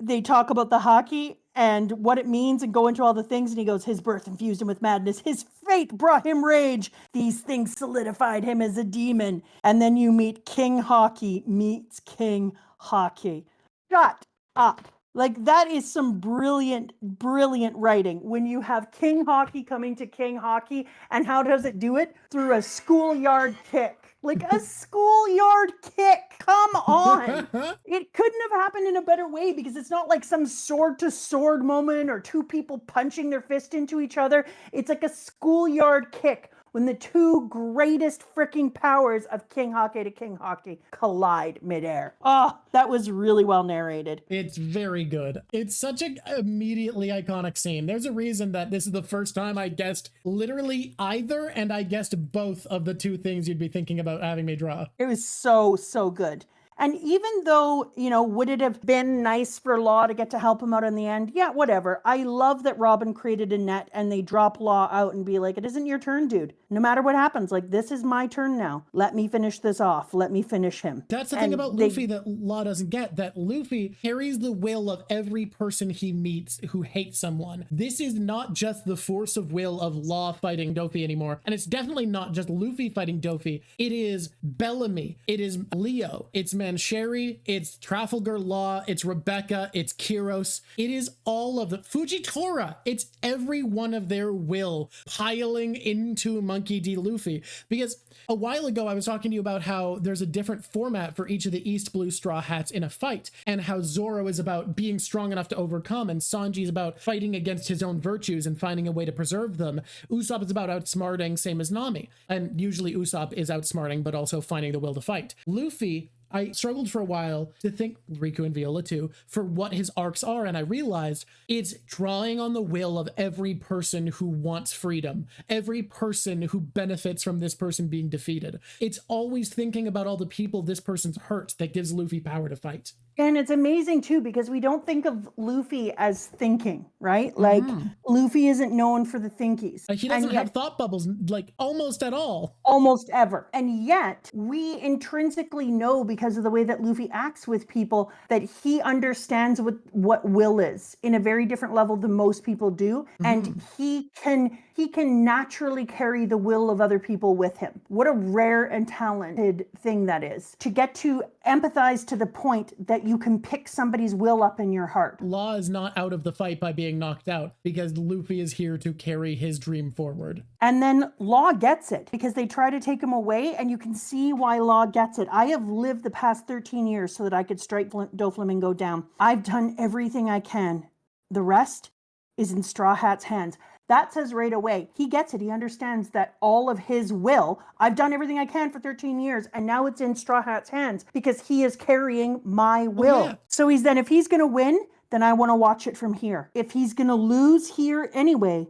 they talk about the hockey and what it means and go into all the things. And he goes, "His birth infused him with madness. His fate brought him rage. These things solidified him as a demon." And then you meet King Hockey meets King Hockey. Shut up. Like, that is some brilliant, brilliant writing. When you have King Hockey coming to King Hockey, and how does it do it? Through a schoolyard kick. Like a schoolyard kick. Come on. It couldn't have happened in a better way, because it's not like some sword to sword moment or two people punching their fist into each other. It's like a schoolyard kick when the two greatest freaking powers of King Hockey to King Hockey collide midair. Oh, that was really well narrated. It's very good. It's such an immediately iconic scene. There's a reason that this is the first time I guessed literally either, and I guessed both of the two things you'd be thinking about having me draw. It was so, so good. And even though, would it have been nice for Law to get to help him out in the end? Yeah, whatever. I love that Robin created a net and they drop Law out and be like, "It isn't your turn, dude. No matter what happens, like, this is my turn now. Let me finish this off. Let me finish him." That's the thing about Luffy that Law doesn't get, that Luffy carries the will of every person he meets who hates someone. This is not just the force of will of Law fighting Dofi anymore. And it's definitely not just Luffy fighting Dofi. It is Bellamy. It is Leo. It's Van Sherry, it's Trafalgar Law, it's Rebecca, it's Kiros. It is all of the Fujitora. It's every one of their will piling into Monkey D. Luffy. Because a while ago, I was talking to you about how there's a different format for each of the East Blue Straw Hats in a fight, and how Zoro is about being strong enough to overcome, and Sanji is about fighting against his own virtues and finding a way to preserve them. Usopp is about outsmarting, same as Nami. And usually Usopp is outsmarting, but also finding the will to fight. Luffy, I struggled for a while to think, Riku and Viola too, for what his arcs are, and I realized it's drawing on the will of every person who wants freedom, every person who benefits from this person being defeated. It's always thinking about all the people this person's hurt that gives Luffy power to fight. And it's amazing too, because we don't think of Luffy as thinking, right? Like Luffy isn't known for the thinkies. He doesn't have thought bubbles, like almost at all. Almost ever. And yet we intrinsically know, because of the way that Luffy acts with people, that he understands what will is in a very different level than most people do. And he can naturally carry the will of other people with him. What a rare and talented thing that is, to get to empathize to the point that you can pick somebody's will up in your heart. Law is not out of the fight by being knocked out, because Luffy is here to carry his dream forward. And then Law gets it, because they try to take him away, and you can see why Law gets it. I have lived the past 13 years so that I could strike Doflamingo down. I've done everything I can. The rest is in Straw Hat's hands. That says right away, he gets it. He understands that all of his will, I've done everything I can for 13 years, and now it's in Straw Hat's hands because he is carrying my will. Oh, yeah. So if he's going to win, then I want to watch it from here. If he's going to lose here anyway,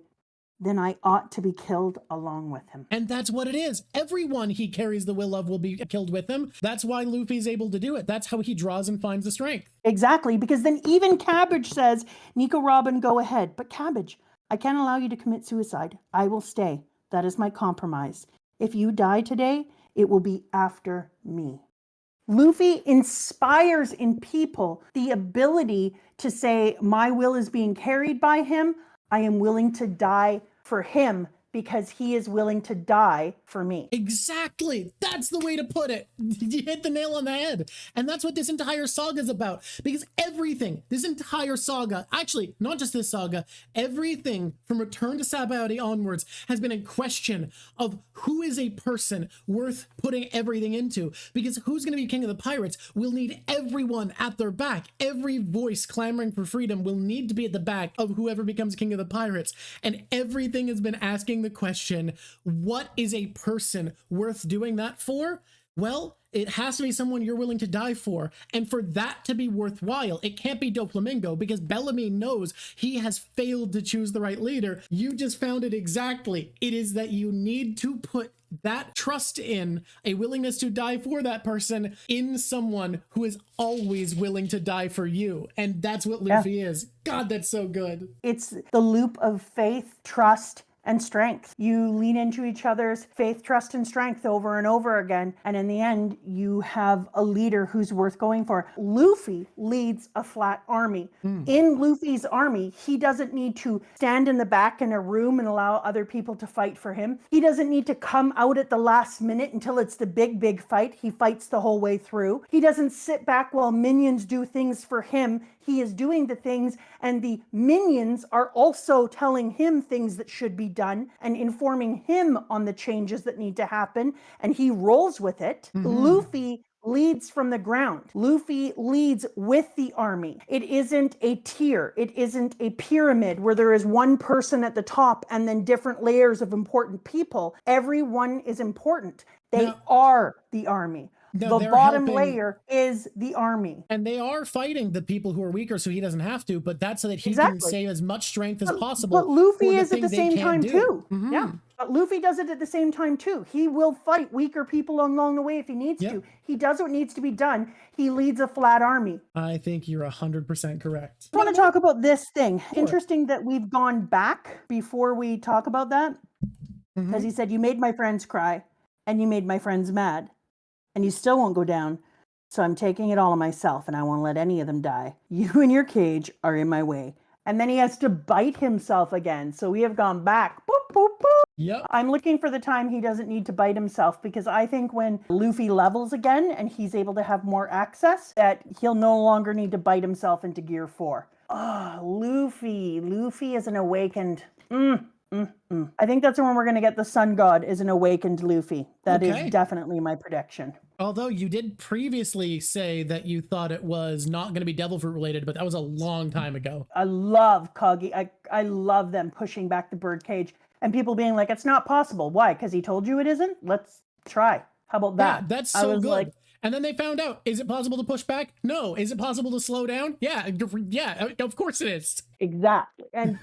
then I ought to be killed along with him. And that's what it is. Everyone he carries the will of will be killed with him. That's why Luffy's able to do it. That's how he draws and finds the strength. Exactly, because then even Cabbage says, Nico Robin, go ahead. But Cabbage, I can't allow you to commit suicide. I will stay. That is my compromise. If you die today, it will be after me. Luffy inspires in people the ability to say, my will is being carried by him. I am willing to die for him because he is willing to die for me. Exactly. That's the way to put it. You hit the nail on the head. And that's what this entire saga is about. Because everything, this entire saga, actually, not just this saga, everything from Return to Sabaody onwards has been a question of who is a person worth putting everything into. Because who's going to be king of the pirates will need everyone at their back. Every voice clamoring for freedom will need to be at the back of whoever becomes king of the pirates. And everything has been asking the question, what is a person worth doing that for? Well, it has to be someone you're willing to die for. And for that to be worthwhile, it can't be Doflamingo, because Bellamy knows he has failed to choose the right leader. You just found it exactly. It is that you need to put that trust in, a willingness to die for that person, in someone who is always willing to die for you. And that's what Luffy is. God, that's so good. It's the loop of faith, trust, and strength. You lean into each other's faith, trust, and strength over and over again. And in the end, you have a leader who's worth going for. Luffy leads a flat army. In Luffy's army, he doesn't need to stand in the back in a room and allow other people to fight for him. He doesn't need to come out at the last minute until it's the big fight. He fights the whole way through. He doesn't sit back while minions do things for him. He is doing the things, and the minions are also telling him things that should be done and informing him on the changes that need to happen, and he rolls with it. Luffy leads from the ground. Luffy leads with the army. It isn't a tier. It isn't a pyramid where there is one person at the top and then different layers of important people. Everyone is important. They are the army. No, the bottom layer is the army. And they are fighting the people who are weaker so he doesn't have to, but that's so that he can save as much strength as possible. But Luffy is at the same time too. Yeah. But Luffy does it at the same time too. He will fight weaker people along the way if he needs to. He does what needs to be done. He leads a flat army. I think you're 100% correct. I want to talk about this thing. Sure. Interesting that we've gone back before we talk about that. Because he said, you made my friends cry and you made my friends mad. And you still won't go down, so I'm taking it all on myself, and I won't let any of them die. You and your cage are in my way. And then he has to bite himself again, so we have gone back. Boop, boop, boop. Yep. I'm looking for the time he doesn't need to bite himself, because I think when Luffy levels again and he's able to have more access, that he'll no longer need to bite himself into Gear 4. Oh, Luffy. Luffy is an awakened. I think that's when we're going to get the Sun God is an awakened Luffy. That is definitely my prediction. Although you did previously say that you thought it was not going to be devil fruit related, but that was a long time ago. I love Kagi. I love them pushing back the birdcage and people being like, it's not possible. Why? Because he told you it isn't? Let's try. How about that? Yeah, that's so good. Like, and then they found out, is it possible to push back? No. Is it possible to slow down? Yeah, of course it is. Exactly. And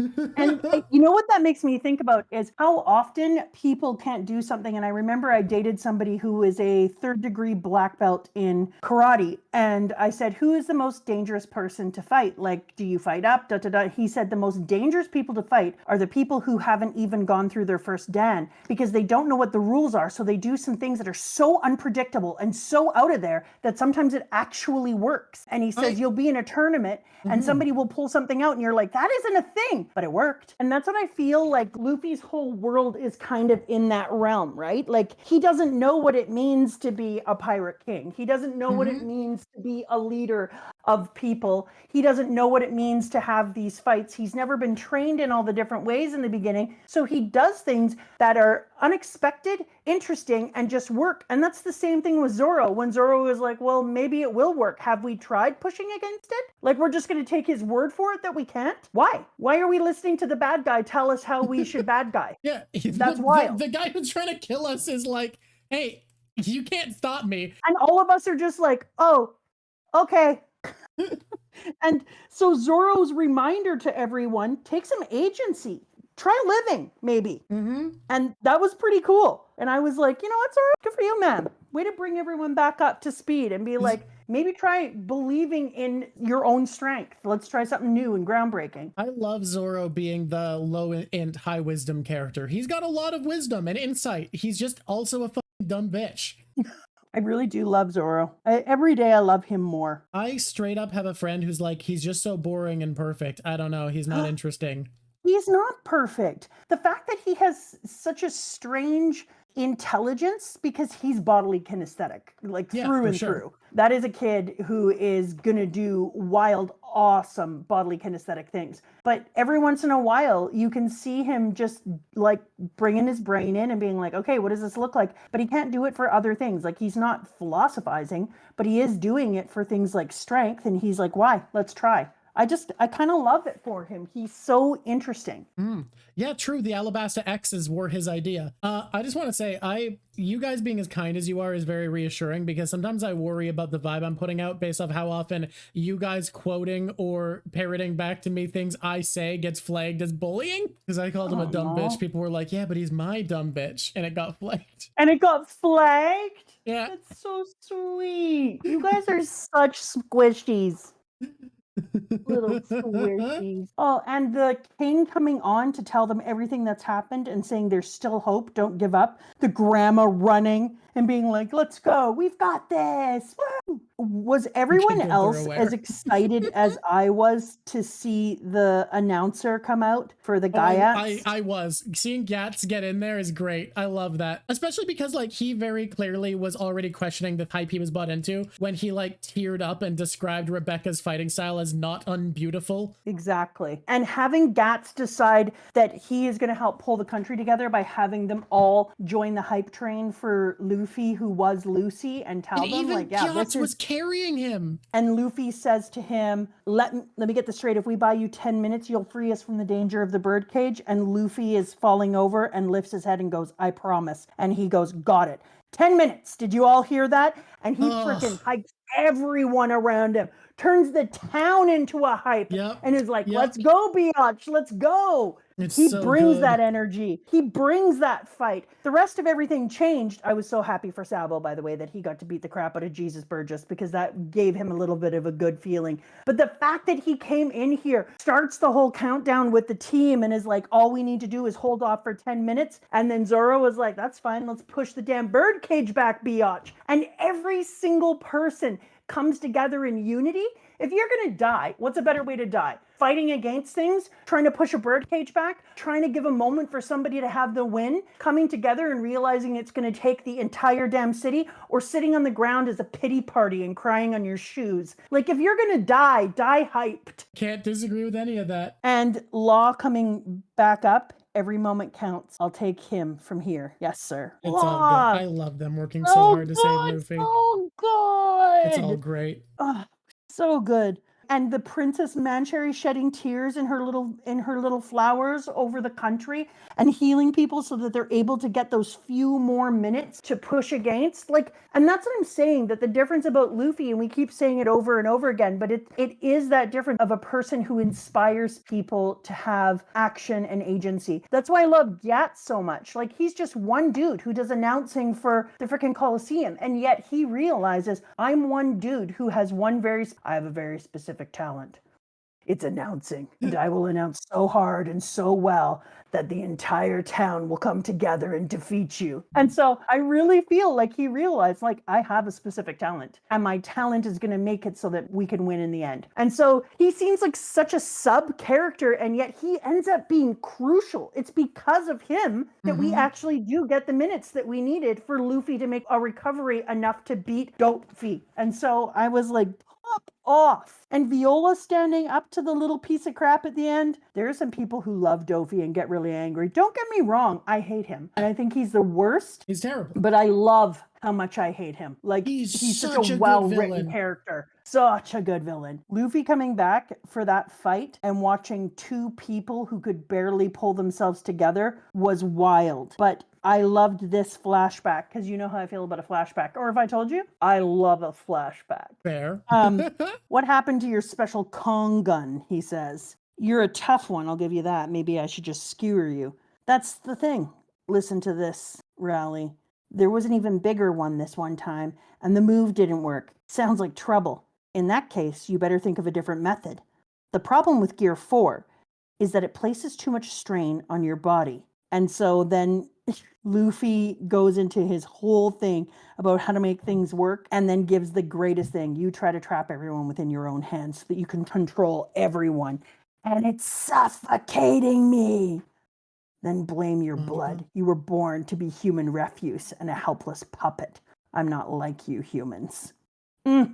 you know what that makes me think about is how often people can't do something. And I remember I dated somebody who is a 3rd degree black belt in karate. And I said, who is the most dangerous person to fight? Like, do you fight up? He said the most dangerous people to fight are the people who haven't even gone through their first dan, because they don't know what the rules are. So they do some things that are so unpredictable and so out of there that sometimes it actually works. And he says, you'll be in a tournament and somebody will pull something out and you're like, that isn't a thing, but it worked. And that's what I feel like Luffy's whole world is kind of in that realm, right? Like, he doesn't know what it means to be a pirate king. He doesn't know what it means to be a leader of people. He doesn't know what it means to have these fights. He's never been trained in all the different ways in the beginning. So he does things that are unexpected, interesting, and just work. And that's the same thing with Zoro. When Zoro was like, well, maybe it will work. Have we tried pushing against it? Like, we're just going to take his word for it that we can't? Why? Why are we listening to the bad guy tell us how we should bad guy? Yeah. That's wild. The guy who's trying to kill us is like, hey, you can't stop me. And all of us are just like, oh, okay. And so Zoro's reminder to everyone, take some agency. Try living, maybe. And that was pretty cool. And I was like, you know what, Zoro? Good for you, man. Way to bring everyone back up to speed and be like, maybe try believing in your own strength. Let's try something new and groundbreaking. I love Zoro being the low and high wisdom character. He's got a lot of wisdom and insight. He's just also a fucking dumb bitch. I really do love Zoro. Every day I love him more. I straight up have a friend who's like, he's just so boring and perfect. I don't know. He's not interesting. He's not perfect. The fact that he has such a strange intelligence, because he's bodily kinesthetic, like through and through. That is a kid who is gonna do wild, awesome bodily kinesthetic things. But every once in a while, you can see him just like bringing his brain in and being like, okay, what does this look like? But he can't do it for other things. Like, he's not philosophizing, but he is doing it for things like strength. And he's like, why? Let's try. I kind of love it for him. He's so interesting. Yeah, true. The Alabasta X's were his idea. I just want to say, you guys being as kind as you are is very reassuring, because sometimes I worry about the vibe I'm putting out based off how often you guys quoting or parroting back to me things I say gets flagged as bullying. Because I called him a dumb bitch. People were like, yeah, but he's my dumb bitch. And it got flagged. And it got flagged? Yeah. That's so sweet. You guys are such squishies. Little squishies. Oh, and the king coming on to tell them everything that's happened and saying there's still hope, don't give up. The grandma running and being like, let's go, we've got this. Woo! Was everyone else as excited as I was to see the announcer come out for the Gaiats? I was. Seeing Gats get in there is great. I love that. Especially because, like, he very clearly was already questioning the hype he was bought into when he, like, teared up and described Rebecca's fighting style as not unbeautiful. Exactly. And having Gats decide that he is going to help pull the country together by having them all join the hype train for Luffy, who was Lucy, and tell them, even like, yeah, Gats was carrying him. And Luffy says to him, let me get this straight. If we buy you 10 minutes, you'll free us from the danger of the birdcage. And Luffy is falling over and lifts his head and goes, I promise. And he goes, got it. 10 minutes. Did you all hear that? And he freaking hikes everyone around him, turns the town into a hype, and is like, let's go, Biatch, let's go. He brings that energy. He brings that fight. The rest of everything changed. I was so happy for Sabo, by the way, that he got to beat the crap out of Jesus Burgess, because that gave him a little bit of a good feeling. But the fact that he came in here, starts the whole countdown with the team, and is like, all we need to do is hold off for 10 minutes. And then Zoro was like, that's fine. Let's push the damn birdcage back, Biatch. And every single person comes together in unity If you're going to die, what's a better way to die? Fighting against things, trying to push a birdcage back, trying to give a moment for somebody to have the win, coming together and realizing it's going to take the entire damn city, or sitting on the ground as a pity party and crying on your shoes. Like, if you're going to die, die hyped. Can't disagree with any of that. And Law coming back up. Every moment counts. I'll take him from here. Yes, sir. It's all good. I love them working so hard to save Luffy. So good. It's all great. Oh, so good. And the Princess Mancherry shedding tears in her little flowers over the country and healing people so that they're able to get those few more minutes to push against. Like, and that's what I'm saying, that the difference about Luffy, and we keep saying it over and over again, but it is that difference of a person who inspires people to have action and agency. That's why I love Gat so much. Like, he's just one dude who does announcing for the freaking Coliseum, and yet he realizes, I'm one dude who has I have a very specific talent. It's announcing, and I will announce so hard and so well that the entire town will come together and defeat you. And so I really feel like he realized, like, I have a specific talent, and my talent is going to make it so that we can win in the end. And so he seems like such a sub character, and yet he ends up being crucial. It's because of him that we actually do get the minutes that we needed for Luffy to make a recovery enough to beat Doflamingo. And so I was like, pop off. And Viola standing up to the little piece of crap at the end. There are some people who love Doflamingo and get really angry. Don't get me wrong, I hate him. And I think he's the worst. He's terrible. But I love how much I hate him. Like, he's such a well-written character. Such a good villain. Luffy coming back for that fight and watching two people who could barely pull themselves together was wild. But I loved this flashback, because you know how I feel about a flashback. Or if I told you, I love a flashback. Fair. What happened to your special Kong gun, he says. You're a tough one, I'll give you that. Maybe I should just skewer you. That's the thing. Listen to this, Rally. There was an even bigger one this one time, and the move didn't work. Sounds like trouble. In that case, you better think of a different method. The problem with Gear 4 is that it places too much strain on your body. And so then Luffy goes into his whole thing about how to make things work, and then gives the greatest thing. You try to trap everyone within your own hands so that you can control everyone. And it's suffocating me. Then blame your blood. You were born to be human refuse and a helpless puppet. I'm not like you humans. It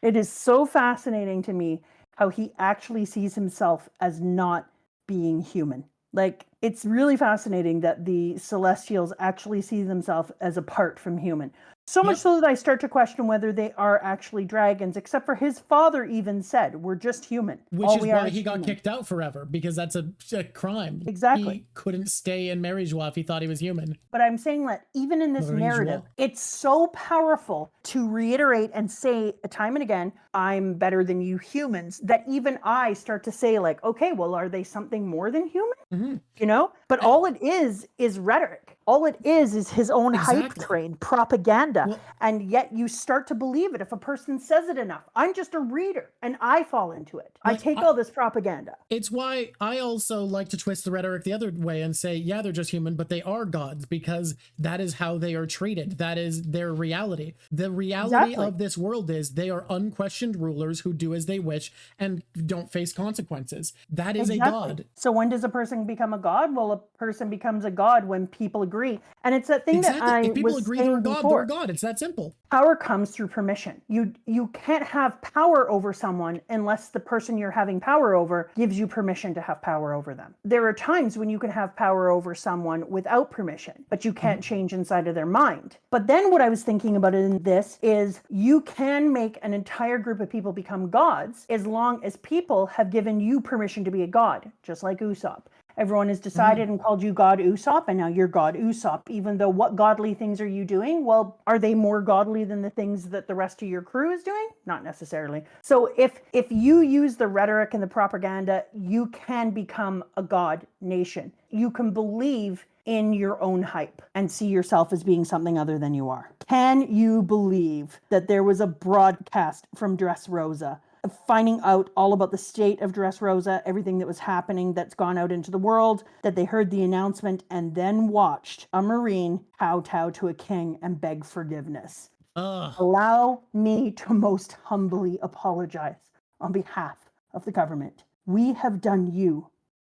is so fascinating to me how he actually sees himself as not being human. Like, it's really fascinating that the Celestials actually see themselves as apart from human. So much so that I start to question whether they are actually dragons, except for his father even said, we're just human. Which is why he got kicked out forever, because that's a crime. Exactly. He couldn't stay in Maryjois if he thought he was human. But I'm saying that even in this narrative, it's so powerful to reiterate and say time and again, I'm better than you humans, that even I start to say, like, okay, well, are they something more than human? You know? But all it is rhetoric. All it is his own hype train, propaganda. Well, and yet you start to believe it if a person says it enough. I'm just a reader, and I fall into it. I take all this propaganda. It's why I also like to twist the rhetoric the other way and say, yeah, they're just human, but they are gods, because that is how they are treated. That is their reality. The reality of this world is they are unquestioned rulers who do as they wish and don't face consequences. That is a god. So when does a person become a god? Well, a person becomes a god when people agree. And it's that thing that I if people was agree saying they're a god, before. they're a god. It's that simple. Power comes through permission. You can't have power over someone unless the person you're having power over gives you permission to have power over them. There are times when you can have power over someone without permission, but you can't change inside of their mind. But then what I was thinking about in this is you can make an entire group of people become gods as long as people have given you permission to be a god, just like Usopp. Everyone has decided and called you God Usopp, and now you're God Usopp, even though what godly things are you doing? Well, are they more godly than the things that the rest of your crew is doing? Not necessarily. So if you use the rhetoric and the propaganda, you can become a god nation. You can believe in your own hype and see yourself as being something other than you are. Can you believe that there was a broadcast from Dressrosa finding out all about the state of Dressrosa, everything that was happening that's gone out into the world, that they heard the announcement and then watched a Marine kowtow to a king and beg forgiveness? Ugh. Allow me to most humbly apologize on behalf of the government. We have done you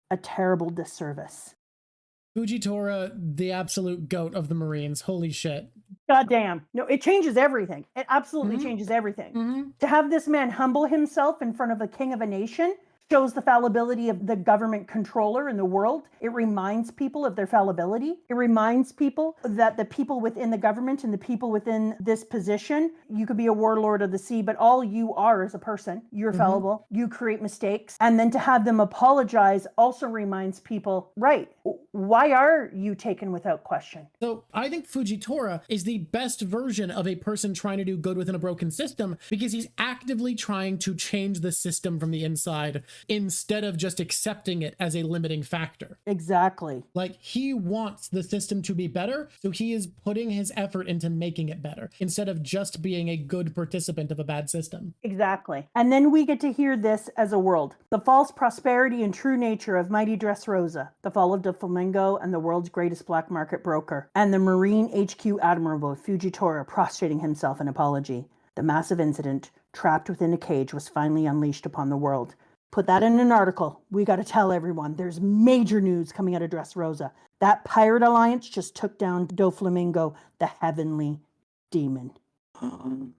a terrible disservice. Fujitora, the absolute goat of the Marines. Holy shit. God damn. No, it changes everything. It absolutely Mhm. changes everything. Mhm. To have this man humble himself in front of a king of a nation shows the fallibility of the government controller in the world. It reminds people of their fallibility. It reminds people that the people within the government and the people within this position, you could be a warlord of the sea, but all you are is a person. You're fallible. You create mistakes. And then to have them apologize also reminds people, right, why are you taken without question? So I think Fujitora is the best version of a person trying to do good within a broken system because he's actively trying to change the system from the inside instead of just accepting it as a limiting factor. Exactly. Like, he wants the system to be better, so he is putting his effort into making it better instead of just being a good participant of a bad system. Exactly. And then we get to hear this as a world. The false prosperity and true nature of mighty Dressrosa, the fall of doflamingo and the world's greatest black market broker, and the Marine HQ Admiral Fujitora prostrating himself in apology. The massive incident, trapped within a cage, was finally unleashed upon the world. Put that in an article. We got to tell everyone there's major news coming out of Dressrosa. That pirate alliance just took down doflamingo, the heavenly demon.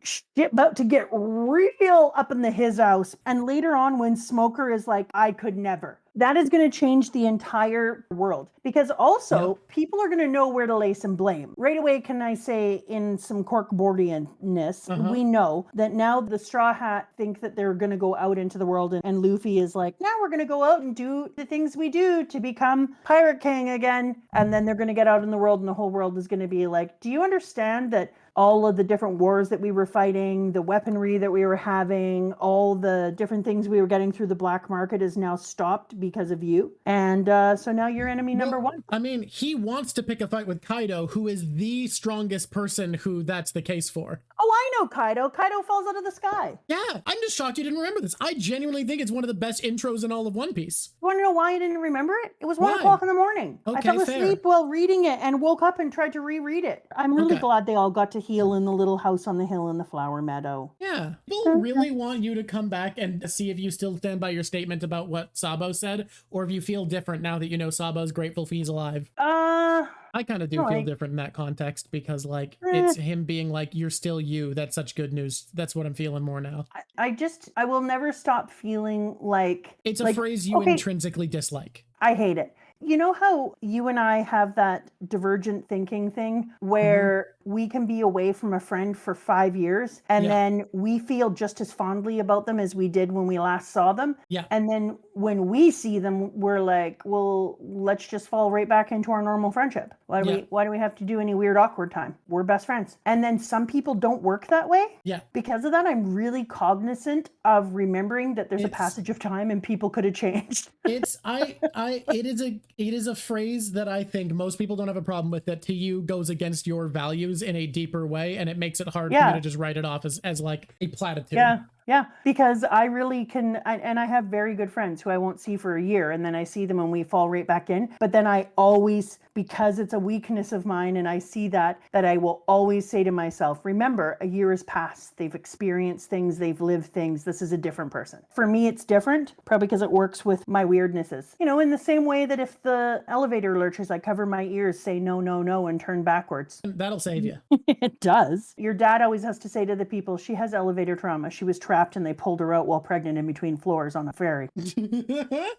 Shit about to get real up in the his house. And later on, when Smoker is like, I could never, that is going to change the entire world. Because also, people are going to know where to lay some blame. Right away, can I say, in some Corkboardianness, we know that now the Straw Hat think that they're going to go out into the world, and Luffy is like, now we're going to go out and do the things we do to become Pirate King again. And then they're going to get out in the world, and the whole world is going to be like, do you understand that all of the different wars that we were fighting, the weaponry that we were having, all the different things we were getting through the black market is now stopped because of you. And so now you're enemy number one. I mean, he wants to pick a fight with Kaido, who is the strongest person who that's the case for. Oh, I know Kaido. Kaido falls out of the sky. Yeah, I'm just shocked you didn't remember this. I genuinely think it's one of the best intros in all of One Piece. You want to know why I didn't remember it? It was Why? 1 o'clock in the morning. Okay, I fell asleep while reading it and woke up and tried to reread it. I'm really glad they all got to heal in the little house on the hill in the flower meadow. Yeah. People really want you to come back and see if you still stand by your statement about what Sabo said, or if you feel different now that you know Sabo's grateful he's alive. I kind of do feel different in that context because, like, it's him being like, you're still you. That's such good news. That's what I'm feeling more now. I will never stop feeling like... It's a phrase you intrinsically dislike. I hate it. You know how you and I have that divergent thinking thing where we can be away from a friend for 5 years and then we feel just as fondly about them as we did when we last saw them. Yeah. And then when we see them, we're like, well, let's just fall right back into our normal friendship. Why do we have to do any weird, awkward time? We're best friends. And then some people don't work that way. Yeah. Because of that, I'm really cognizant of remembering that there's a passage of time and people could have changed. It is a phrase that I think most people don't have a problem with, that to you goes against your values in a deeper way, and it makes it hard for you to just write it off as like a platitude. Yeah, because I really can, and I have very good friends who I won't see for a year, and then I see them and we fall right back in. But then I always, because it's a weakness of mine, and I see that I will always say to myself, remember, a year has passed. They've experienced things, they've lived things. This is a different person. For me, it's different, probably because it works with my weirdnesses. You know, in the same way that if the elevator lurches, I cover my ears, say no, no, no, and turn backwards. That'll save you. It does. Your dad always has to say to the people, she has elevator trauma. She was trapped and they pulled her out while pregnant in between floors on a ferry.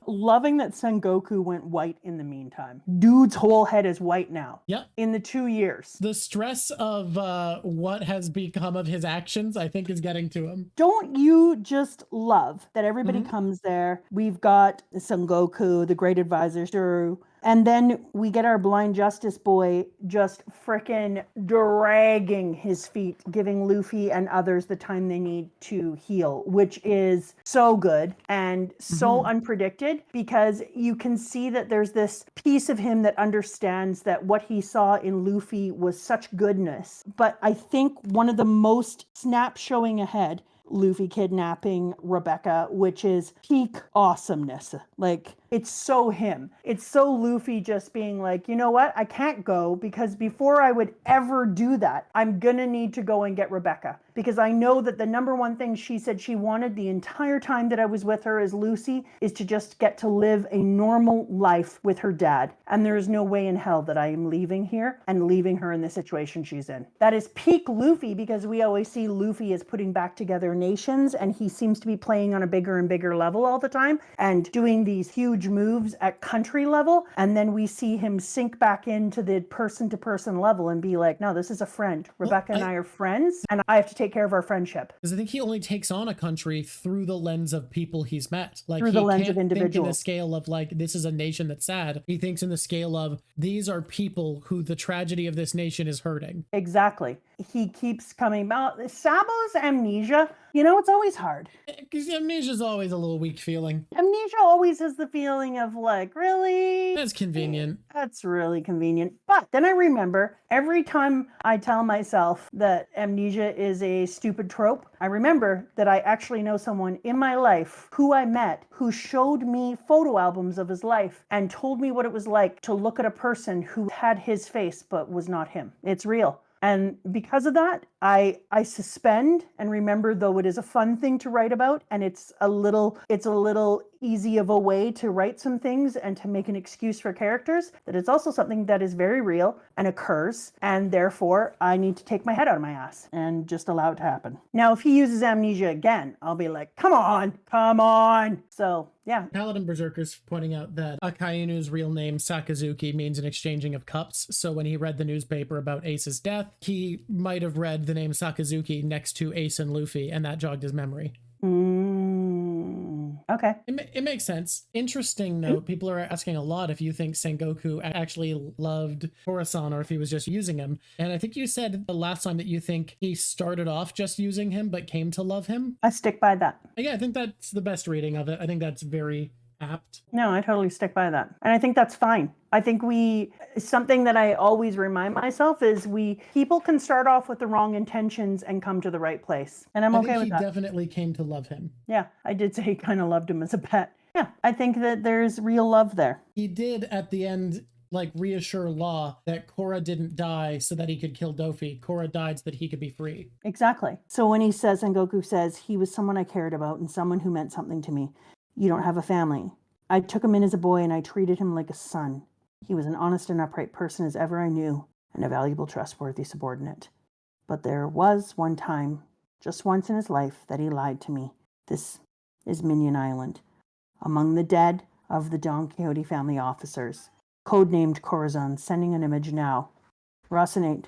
Loving that Sengoku went white in the meantime. Dude's whole head is white now. Yep. In the 2 years. The stress of what has become of his actions, I think, is getting to him. Don't you just love that everybody comes there? We've got Sengoku, the great advisor, Zoro. And then we get our blind justice boy just frickin' dragging his feet, giving Luffy and others the time they need to heal, which is so good and so unpredicted, because you can see that there's this piece of him that understands that what he saw in Luffy was such goodness. But I think one of the most snaps showing ahead, Luffy kidnapping Rebecca, which is peak awesomeness. Like, It's so him. It's so Luffy just being like, you know what? I can't go because before I would ever do that, I'm gonna need to go and get Rebecca, because I know that the number one thing she said she wanted the entire time that I was with her as Lucy is to just get to live a normal life with her dad. And there is no way in hell that I am leaving here and leaving her in the situation she's in. That is peak Luffy, because we always see Luffy as putting back together nations, and he seems to be playing on a bigger and bigger level all the time and doing these huge moves at country level. And then we see him sink back into the person to person level and be like, no, this is a friend. Rebecca and I are friends, and I have to take care of our friendship. Because I think he only takes on a country through the lens of people he's met. Like, through the lens of individuals. Think in the scale of like, this is a nation that's sad. He thinks in the scale of, these are people who the tragedy of this nation is hurting. Exactly. He keeps coming about Sabo's amnesia. You know, it's always hard. Because amnesia is always a little weak feeling. Amnesia always has the feeling of like, really? That's convenient. That's really convenient. But then I remember every time I tell myself that amnesia is a stupid trope, I remember that I actually know someone in my life who I met who showed me photo albums of his life and told me what it was like to look at a person who had his face but was not him. It's real. And because of that, I suspend and remember, though it is a fun thing to write about, and it's a little easy of a way to write some things and to make an excuse for characters, that it's also something that is very real and occurs, and therefore I need to take my head out of my ass and just allow it to happen. Now, if he uses amnesia again, I'll be like, come on. So yeah. Paladin Berserker's pointing out that Akainu's real name, Sakazuki, means an exchanging of cups. So when he read the newspaper about Ace's death, he might have read the name Sakazuki next to Ace and Luffy, and that jogged his memory. Okay. It makes sense. Interesting note, people are asking a lot if you think Sengoku actually loved Horasan or if he was just using him. And I think you said the last time that you think he started off just using him but came to love him. I stick by that. Yeah, I think that's the best reading of it. I think that's very apt. No, I totally stick by that. And I think that's fine. I think something that I always remind myself is people can start off with the wrong intentions and come to the right place. And I'm okay with that. He definitely came to love him. Yeah, I did say he kind of loved him as a pet. Yeah, I think that there's real love there. He did at the end, like, reassure Law that Korra didn't die so that he could kill Dofi. Korra died so that he could be free. Exactly. So when he says, and Goku says, he was someone I cared about and someone who meant something to me. You don't have a family. I took him in as a boy and I treated him like a son. He was an honest and upright person as ever I knew, and a valuable, trustworthy subordinate. But there was one time, just once in his life, that he lied to me. This is Minion Island, among the dead of the Don Quixote family officers, codenamed Corazon, sending an image now. Rosinante,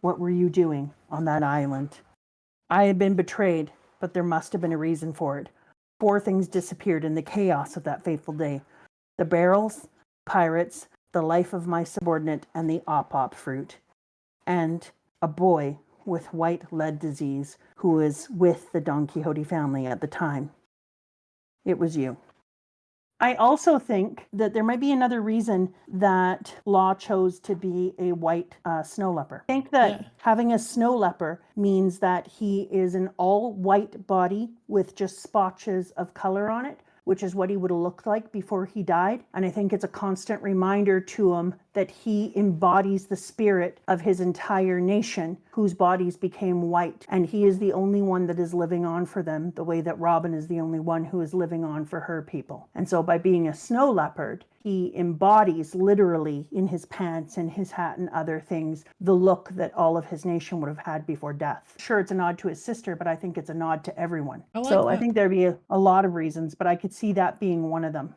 what were you doing on that island? I had been betrayed, but there must have been a reason for it. 4 things disappeared in the chaos of that fateful day. The barrels, pirates, the life of my subordinate, and the op fruit. And a boy with white lead disease who was with the Don Quixote family at the time. It was you. I also think that there might be another reason that Law chose to be a white snow leopard. I think that having a snow leopard means that he is an all-white body with just splotches of color on it, which is what he would have looked like before he died. And I think it's a constant reminder to him that he embodies the spirit of his entire nation, whose bodies became white. And he is the only one that is living on for them, the way that Robin is the only one who is living on for her people. And so by being a snow leopard, he embodies literally in his pants and his hat and other things the look that all of his nation would have had before death. Sure, it's a nod to his sister, but I think it's a nod to everyone. I think there'd be a lot of reasons, but I could see that being one of them.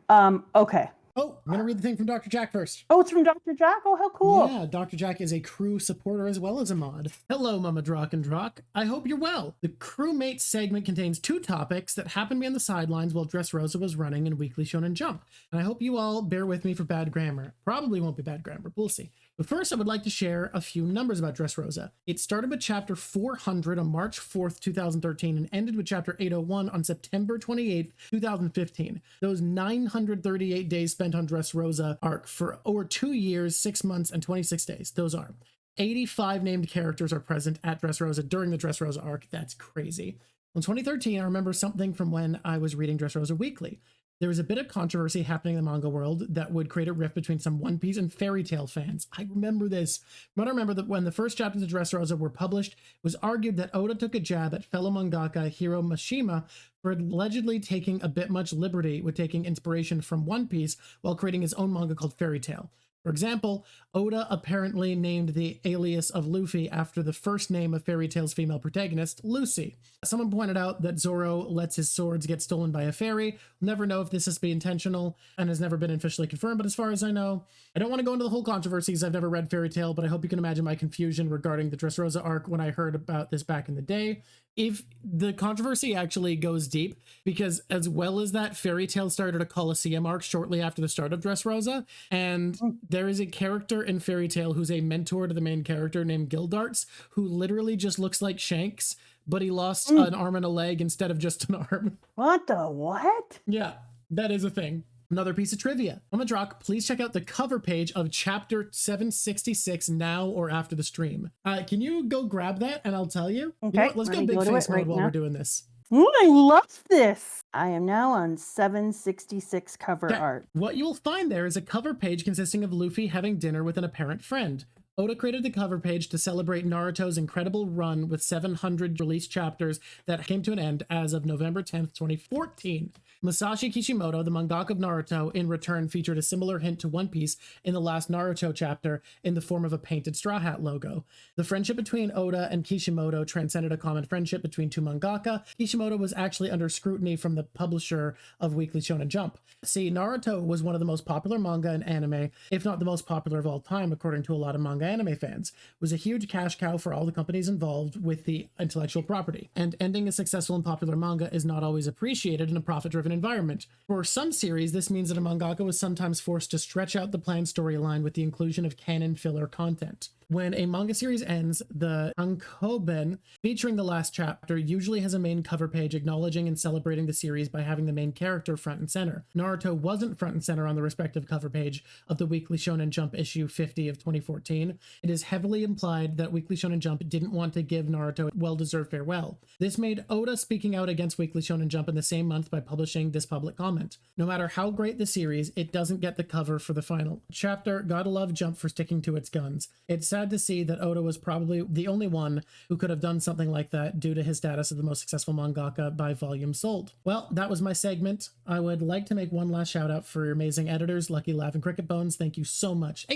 Okay. Oh, I'm going to read the thing from Dr. Jack first. Oh, it's from Dr. Jack? Oh, how cool. Yeah, Dr. Jack is a crew supporter as well as a mod. Hello, Mama Drawk and Drawk. I hope you're well. The crewmate segment contains 2 topics that happened to be on the sidelines while Dressrosa was running in Weekly Shonen Jump. And I hope you all bear with me for bad grammar. Probably won't be bad grammar, but we'll see. But first, I would like to share a few numbers about Dressrosa. It started with chapter 400 on March 4th, 2013, and ended with chapter 801 on September 28th, 2015. Those 938 days spent on Dressrosa arc for over 2 years, 6 months, and 26 days. Those are 85 named characters are present at Dressrosa during the Dressrosa arc. That's crazy. In 2013, I remember something from when I was reading Dressrosa Weekly. there was a bit of controversy happening in the manga world that would create a rift between some One Piece and Fairy Tail fans. I remember this. But I remember that when the first chapters of Dressrosa were published, it was argued that Oda took a jab at fellow mangaka Hiro Mashima for allegedly taking a bit much liberty with taking inspiration from One Piece while creating his own manga called Fairy Tail. For example, Oda apparently named the alias of Luffy after the first name of Fairy Tail's female protagonist, Lucy. Someone pointed out that Zoro lets his swords get stolen by a fairy. We'll never know if this is be intentional and has never been officially confirmed, but as far as I know, I don't want to go into the whole controversies. I've never read Fairy Tail, but I hope you can imagine my confusion regarding the Dressrosa arc when I heard about this back in the day. If the controversy actually goes deep, because as well as that, Fairy Tail started a Colosseum arc shortly after the start of Dressrosa, and there is a character in Fairy Tail who's a mentor to the main character named Gildarts, who literally just looks like Shanks, but he lost an arm and a leg instead of just an arm. What the what? Yeah, that is a thing. Another piece of trivia. On the Drawk, please check out the cover page of chapter 766 now or after the stream. Can you go grab that and I'll tell you? Okay, You know what? Let's go big face mode while we're doing this. Ooh, I love this. I am now on 766 cover art. What you will find there is a cover page consisting of Luffy having dinner with an apparent friend. Oda created the cover page to celebrate Naruto's incredible run with 700 released chapters that came to an end as of November 10th, 2014. Masashi Kishimoto, the mangaka of Naruto, in return featured a similar hint to One Piece in the last Naruto chapter in the form of a painted Straw Hat logo. The friendship between Oda and Kishimoto transcended a common friendship between two mangaka. Kishimoto was actually under scrutiny from the publisher of Weekly Shonen Jump. See, Naruto was one of the most popular manga and anime, if not the most popular of all time, according to a lot of manga anime fans. It was a huge cash cow for all the companies involved with the intellectual property, and ending a successful and popular manga is not always appreciated in a profit-driven environment. For some series, this means that a mangaka was sometimes forced to stretch out the planned storyline with the inclusion of canon filler content. When a manga series ends, the Hankoben featuring the last chapter usually has a main cover page acknowledging and celebrating the series by having the main character front and center. Naruto wasn't front and center on the respective cover page of the Weekly Shonen Jump issue 50 of 2014. It is heavily implied that Weekly Shonen Jump didn't want to give Naruto a well-deserved farewell. This made Oda speaking out against Weekly Shonen Jump in the same month by publishing this public comment. No matter how great the series, it doesn't get the cover for the final chapter. Gotta love Jump for sticking to its guns. It's sad to see that Oda was probably the only one who could have done something like that due to his status as the most successful mangaka by volume sold. Well, that was my segment. I would like to make one last shout out for your amazing editors, Lucky Laugh and Cricket Bones. Thank you so much.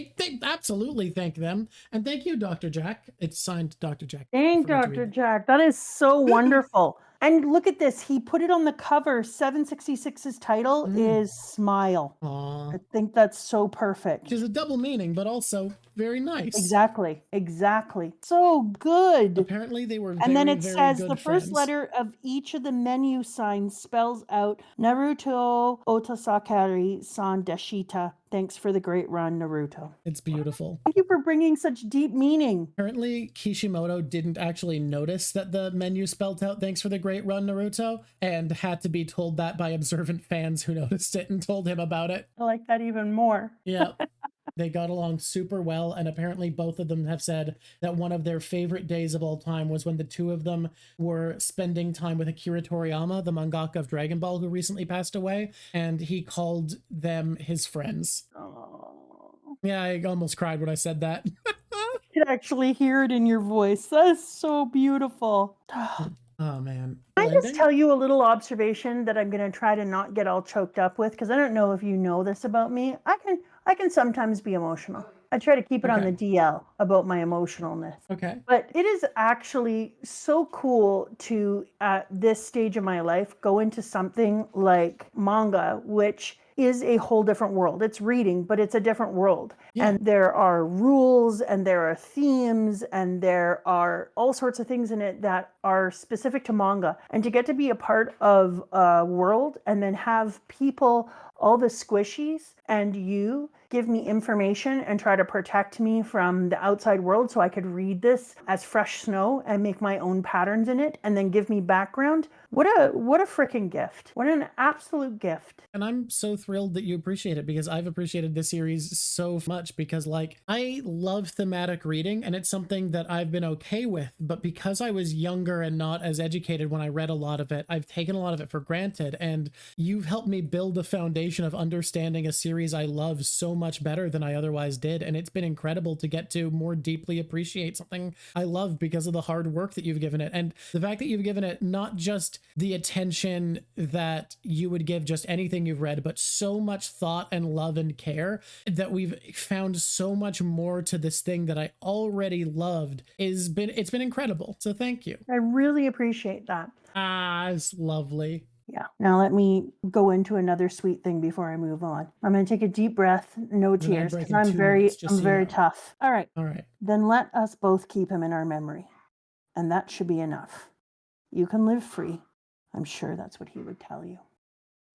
Absolutely thank them. And thank you, Dr. Jack. It's signed Dr. Jack. Thank Dr. Jack. That is so wonderful. And look at this. He put it on the cover. 766's title is Smile. Aww. I think that's so perfect. Which is a double meaning, but also very nice. Exactly. So good. Apparently they were very, and then it very says good the friends. first letter of each of the menu signs spells out Naruto Otasakari San Deshita. Thanks for the great run, Naruto. It's beautiful. Thank you for bringing such deep meaning. Apparently, Kishimoto didn't actually notice that the menu spelled out "Thanks for the great run, Naruto," and had to be told that by observant fans who noticed it and told him about it. I like that even more. Yeah. They got along super well, and apparently both of them have said that one of their favorite days of all time was when the two of them were spending time with Akira Toriyama, the mangaka of Dragon Ball, who recently passed away, and he called them his friends. Oh. Yeah, I almost cried when I said that. I could actually hear it in your voice. That's so beautiful. Oh, man. Can I just tell you a little observation that I'm going to try to not get all choked up with? Because I don't know if you know this about me. I can sometimes be emotional. I try to keep it on the DL about my emotionalness. Okay. But it is actually so cool to, at this stage of my life, go into something like manga, which is a whole different world. It's reading, but it's a different world. Yeah. And there are rules and there are themes and there are all sorts of things in it that are specific to manga. And to get to be a part of a world and then have people, all the squishies and you give me information and try to protect me from the outside world so I could read this as fresh snow and make my own patterns in it and then give me background. What a freaking gift. What an absolute gift. And I'm so thrilled that you appreciate it, because I've appreciated this series so much, because like I love thematic reading and it's something that I've been okay with, but because I was younger and not as educated when I read a lot of it, I've taken a lot of it for granted, and you've helped me build a foundation of understanding a series I love so much better than I otherwise did. And it's been incredible to get to more deeply appreciate something I love because of the hard work that you've given it, and the fact that you've given it not just the attention that you would give just anything you've read, but so much thought and love and care that we've found so much more to this thing that I already loved. It's been incredible. So thank you. I really appreciate that. It's lovely. Yeah. Now let me go into another sweet thing before I move on. I'm going to take a deep breath, no tears, because I'm very tough. All right. Then let us both keep him in our memory. And that should be enough. You can live free. I'm sure that's what he would tell you.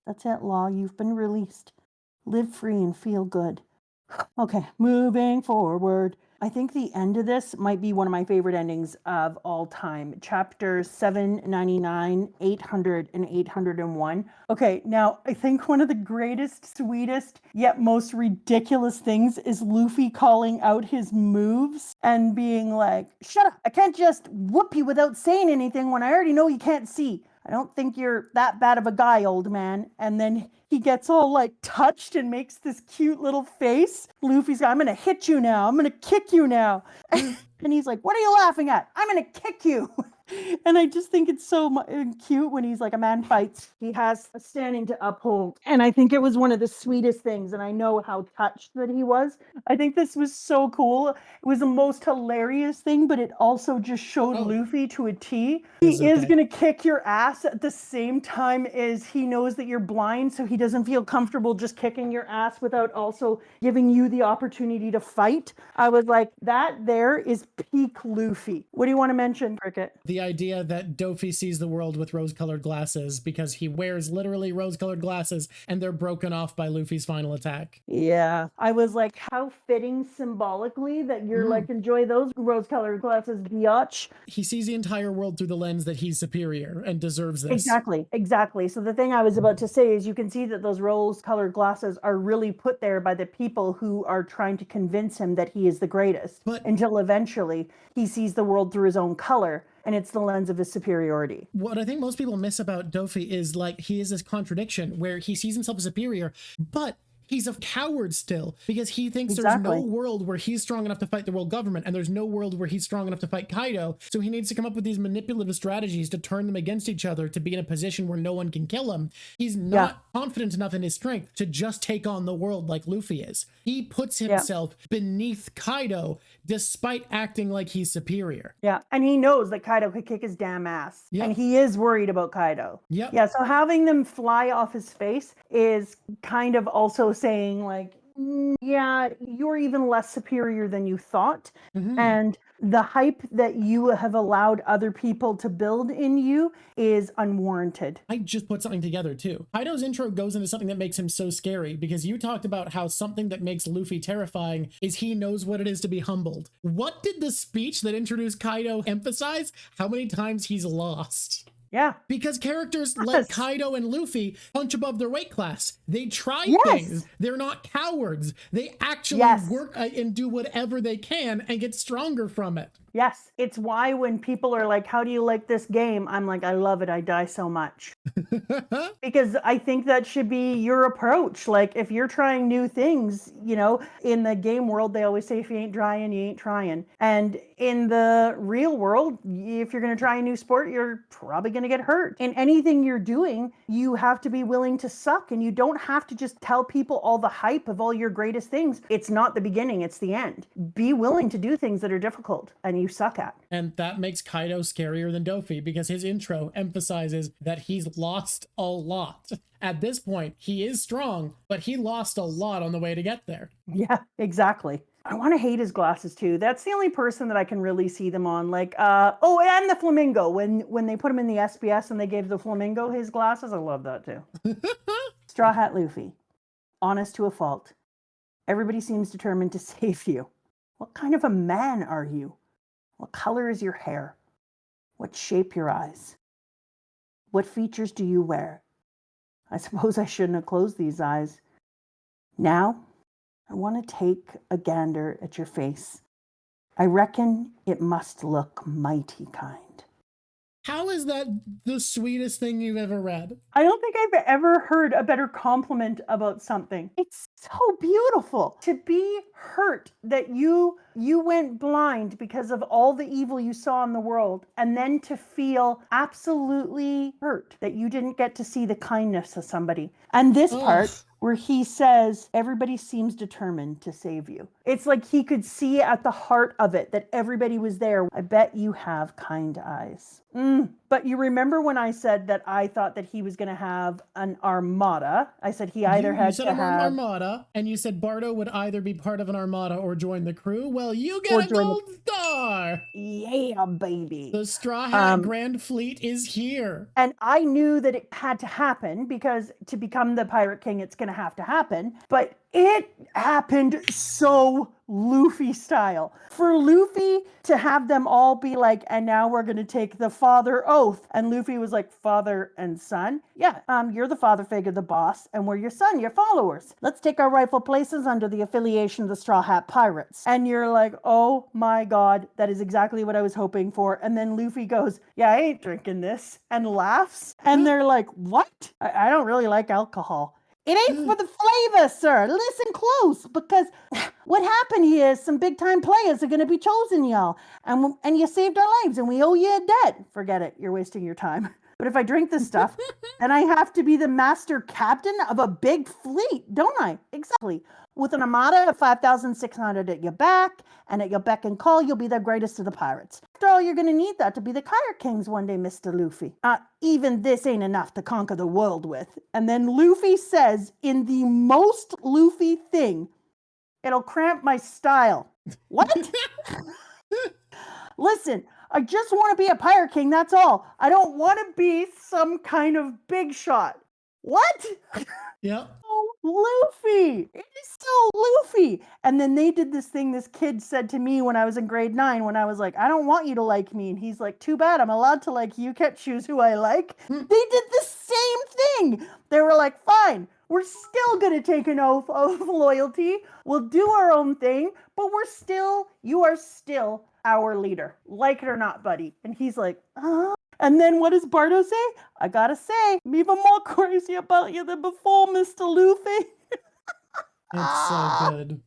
That's it, Law. You've been released. Live free and feel good. Okay, moving forward. I think the end of this might be one of my favorite endings of all time. Chapters 799, 800, and 801. Okay, now I think one of the greatest, sweetest, yet most ridiculous things is Luffy calling out his moves and being like, shut up, I can't just whoop you without saying anything when I already know you can't see. I don't think you're that bad of a guy, old man. And then he gets all like touched and makes this cute little face. Luffy's like, I'm going to hit you now. I'm going to kick you now. And he's like, what are you laughing at? I'm going to kick you. And I just think it's so cute when he's like, a man fights. He has a standing to uphold. And I think it was one of the sweetest things. And I know how touched that he was. I think this was so cool. It was the most hilarious thing, but it also just showed Luffy to a T. He is going to kick your ass at the same time as he knows that you're blind. So he doesn't feel comfortable just kicking your ass without also giving you the opportunity to fight. I was like, that there is peak Luffy. What do you want to mention, Cricket? The idea that Dofi sees the world with rose-colored glasses because he wears literally rose-colored glasses and they're broken off by Luffy's final attack. Yeah. I was like, how fitting symbolically that you're like, enjoy those rose-colored glasses, biatch. He sees the entire world through the lens that he's superior and deserves this. Exactly. So the thing I was about to say is you can see that those rose-colored glasses are really put there by the people who are trying to convince him that he is the greatest, until eventually he sees the world through his own color. And it's the lens of his superiority. What I think most people miss about Dofi is like he is this contradiction where he sees himself as superior, but he's a coward still, because he thinks there's no world where he's strong enough to fight the world government, and there's no world where he's strong enough to fight Kaido. So he needs to come up with these manipulative strategies to turn them against each other to be in a position where no one can kill him. He's not confident enough in his strength to just take on the world like Luffy is. He puts himself beneath Kaido despite acting like he's superior. Yeah, and he knows that Kaido could kick his damn ass. And he is worried about Kaido. Yeah, so having them fly off his face is kind of also saying like, yeah, you're even less superior than you thought. And the hype that you have allowed other people to build in you is unwarranted. I just put something together too. Kaido's intro goes into something that makes him so scary, because you talked about how something that makes Luffy terrifying is he knows what it is to be humbled. What did the speech that introduced Kaido emphasize? How many times he's lost? Yeah. Because characters like Kaido and Luffy punch above their weight class. They try things. They're not cowards. They actually work and do whatever they can and get stronger from it. Yes. It's why when people are like, how do you like this game? I'm like, I love it. I die so much. Because I think that should be your approach. Like, if you're trying new things, you know, in the game world, they always say, if you ain't trying, you ain't trying. And in the real world, if you're going to try a new sport, you're probably going to get hurt. In anything you're doing, you have to be willing to suck, and you don't have to just tell people all the hype of all your greatest things. It's not the beginning, it's the end. Be willing to do things that are difficult and you suck at. And that makes Kaido scarier than Dofi, because his intro emphasizes that he's lost a lot. At this point, he is strong, but he lost a lot on the way to get there. Yeah, exactly. I want to hate his glasses too. That's the only person that I can really see them on. Like, and the flamingo. When they put him in the SBS and they gave the flamingo his glasses, I love that too. Straw Hat Luffy, honest to a fault. Everybody seems determined to save you. What kind of a man are you? What color is your hair? What shape your eyes? What features do you wear? I suppose I shouldn't have closed these eyes. Now, I want to take a gander at your face. I reckon it must look mighty kind. How is that the sweetest thing you've ever read? I don't think I've ever heard a better compliment about something. It's so beautiful to be hurt that you went blind because of all the evil you saw in the world, and then to feel absolutely hurt that you didn't get to see the kindness of somebody. And this part where he says, everybody seems determined to save you. It's like he could see at the heart of it that everybody was there. I bet you have kind eyes. But you remember when I said that I thought that he was going to have an armada? I said he either had to have an armada, and you said Bardo would either be part of an armada or join the crew. Well, you get a gold star. Yeah, baby. The Straw Hat Grand Fleet is here. And I knew that it had to happen because to become the Pirate King, it's going to have to happen. But it happened so Luffy style. For Luffy to have them all be like, and now we're going to take the father oath. And Luffy was like, father and son? Yeah, you're the father figure, the boss, and we're your son, your followers. Let's take our rightful places under the affiliation of the Straw Hat Pirates. And you're like, oh my God, that is exactly what I was hoping for. And then Luffy goes, yeah, I ain't drinking this, and laughs. And they're like, what? I don't really like alcohol. It ain't for the flavor, sir. Listen close, because what happened here is some big-time players are going to be chosen, y'all. And you saved our lives, and we owe you a debt. Forget it. You're wasting your time. But if I drink this stuff, then I have to be the master captain of a big fleet, don't I? Exactly. With an armada of 5,600 at your back, and at your beck and call, you'll be the greatest of the pirates. After all, you're going to need that to be the Pirate Kings one day, Mr. Luffy. Even this ain't enough to conquer the world with. And then Luffy says, in the most Luffy thing, it'll cramp my style. What? Listen, I just want to be a Pirate King, that's all. I don't want to be some kind of big shot. What? Yep. Luffy. It is so Luffy. And then they did this thing this kid said to me when I was in grade 9, when I was like, I don't want you to like me. And he's like, too bad, I'm allowed to like you. You can't choose who I like. They did the same thing. They were like, fine, we're still going to take an oath of loyalty. We'll do our own thing, but you are still our leader. Like it or not, buddy. And he's like, And then what does Bardo say? I gotta say, I'm even more crazy about you than before, Mr. Luffy. It's so good.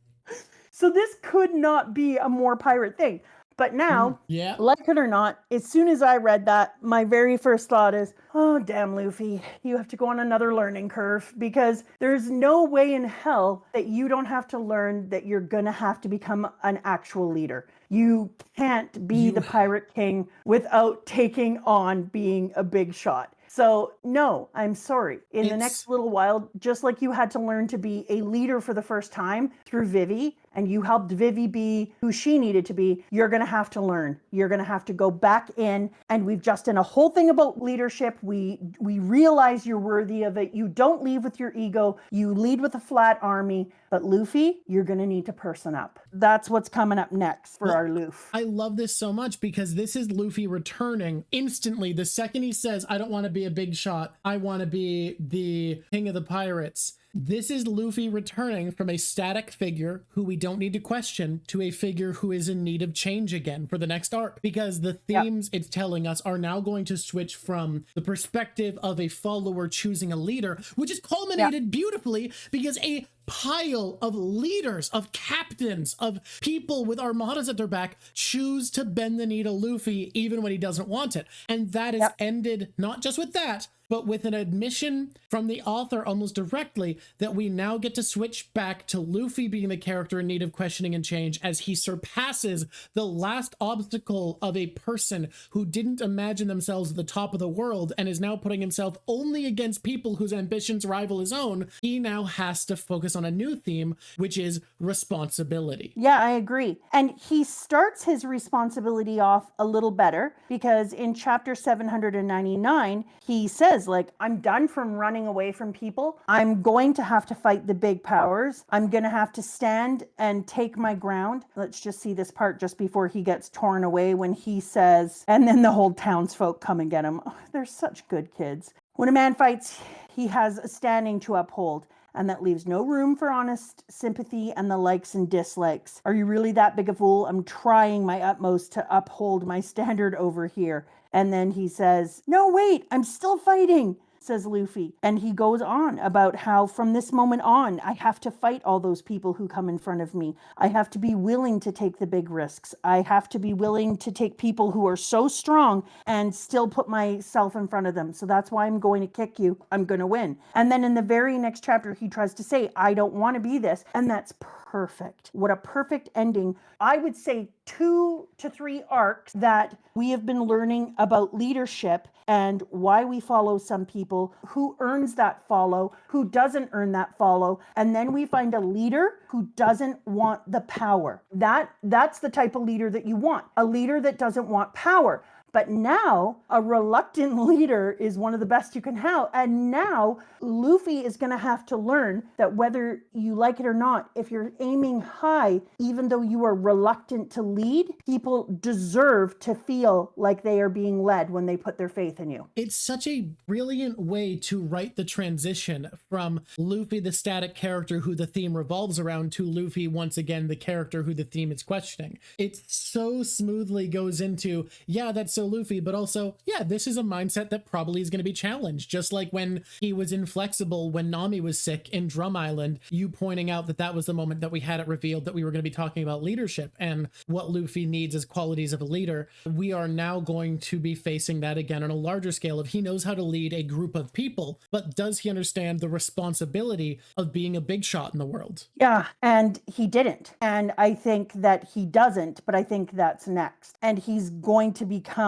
So this could not be a more pirate thing. But now, like it or not, as soon as I read that, my very first thought is, oh, damn, Luffy, you have to go on another learning curve, because there's no way in hell that you don't have to learn that you're going to have to become an actual leader. You can't be the Pirate King without taking on being a big shot. So, no, I'm sorry. In the next little while, just like you had to learn to be a leader for the first time through Vivi, and you helped Vivi be who she needed to be, you're going to have to learn. You're going to have to go back in, and we've just done a whole thing about leadership. We realize you're worthy of it. You don't leave with your ego. You lead with a flat army. But Luffy, you're going to need to person up. That's what's coming up next for our Luffy. I love this so much because this is Luffy returning instantly. The second he says, I don't want to be a big shot, I want to be the king of the pirates. This is Luffy returning from a static figure who we don't need to question to a figure who is in need of change again for the next arc, because the themes it's telling us are now going to switch from the perspective of a follower choosing a leader, which is culminated beautifully because a pile of leaders, of captains, of people with armadas at their back choose to bend the knee to Luffy even when he doesn't want it. And that is ended not just with that, but with an admission from the author almost directly that we now get to switch back to Luffy being the character in need of questioning and change as he surpasses the last obstacle of a person who didn't imagine themselves at the top of the world and is now putting himself only against people whose ambitions rival his own. He now has to focus on a new theme, which is responsibility. Yeah, I agree. And he starts his responsibility off a little better because in chapter 799, he says says, like, I'm done from running away from people. I'm going to have to fight the big powers. I'm going to have to stand and take my ground. Let's just see this part just before he gets torn away when he says, and then the whole townsfolk come and get him. Oh, they're such good kids. When a man fights, he has a standing to uphold, and that leaves no room for honest sympathy and the likes and dislikes. Are you really that big a fool? I'm trying my utmost to uphold my standard over here. And then he says, no, wait, I'm still fighting, says Luffy. And he goes on about how from this moment on, I have to fight all those people who come in front of me. I have to be willing to take the big risks. I have to be willing to take people who are so strong and still put myself in front of them. So that's why I'm going to kick you. I'm going to win. And then in the very next chapter, he tries to say, I don't want to be this. And that's perfect. What a perfect ending. I would say 2 to 3 arcs that we have been learning about leadership and why we follow some people, who earns that follow, who doesn't earn that follow. And then we find a leader who doesn't want the power. That's the type of leader that you want, a leader that doesn't want power. But now a reluctant leader is one of the best you can have. And now Luffy is going to have to learn that whether you like it or not, if you're aiming high, even though you are reluctant to lead, people deserve to feel like they are being led when they put their faith in you. It's such a brilliant way to write the transition from Luffy, the static character who the theme revolves around, to Luffy, once again, the character who the theme is questioning. It so smoothly goes into, yeah, that's so Luffy, but also, yeah, this is a mindset that probably is going to be challenged. Just like when he was inflexible when Nami was sick in Drum Island, you pointing out that that was the moment that we had it revealed that we were going to be talking about leadership and what Luffy needs as qualities of a leader. We are now going to be facing that again on a larger scale of he knows how to lead a group of people, but does he understand the responsibility of being a big shot in the world? Yeah, and he didn't. And I think that he doesn't, but I think that's next. And he's going to become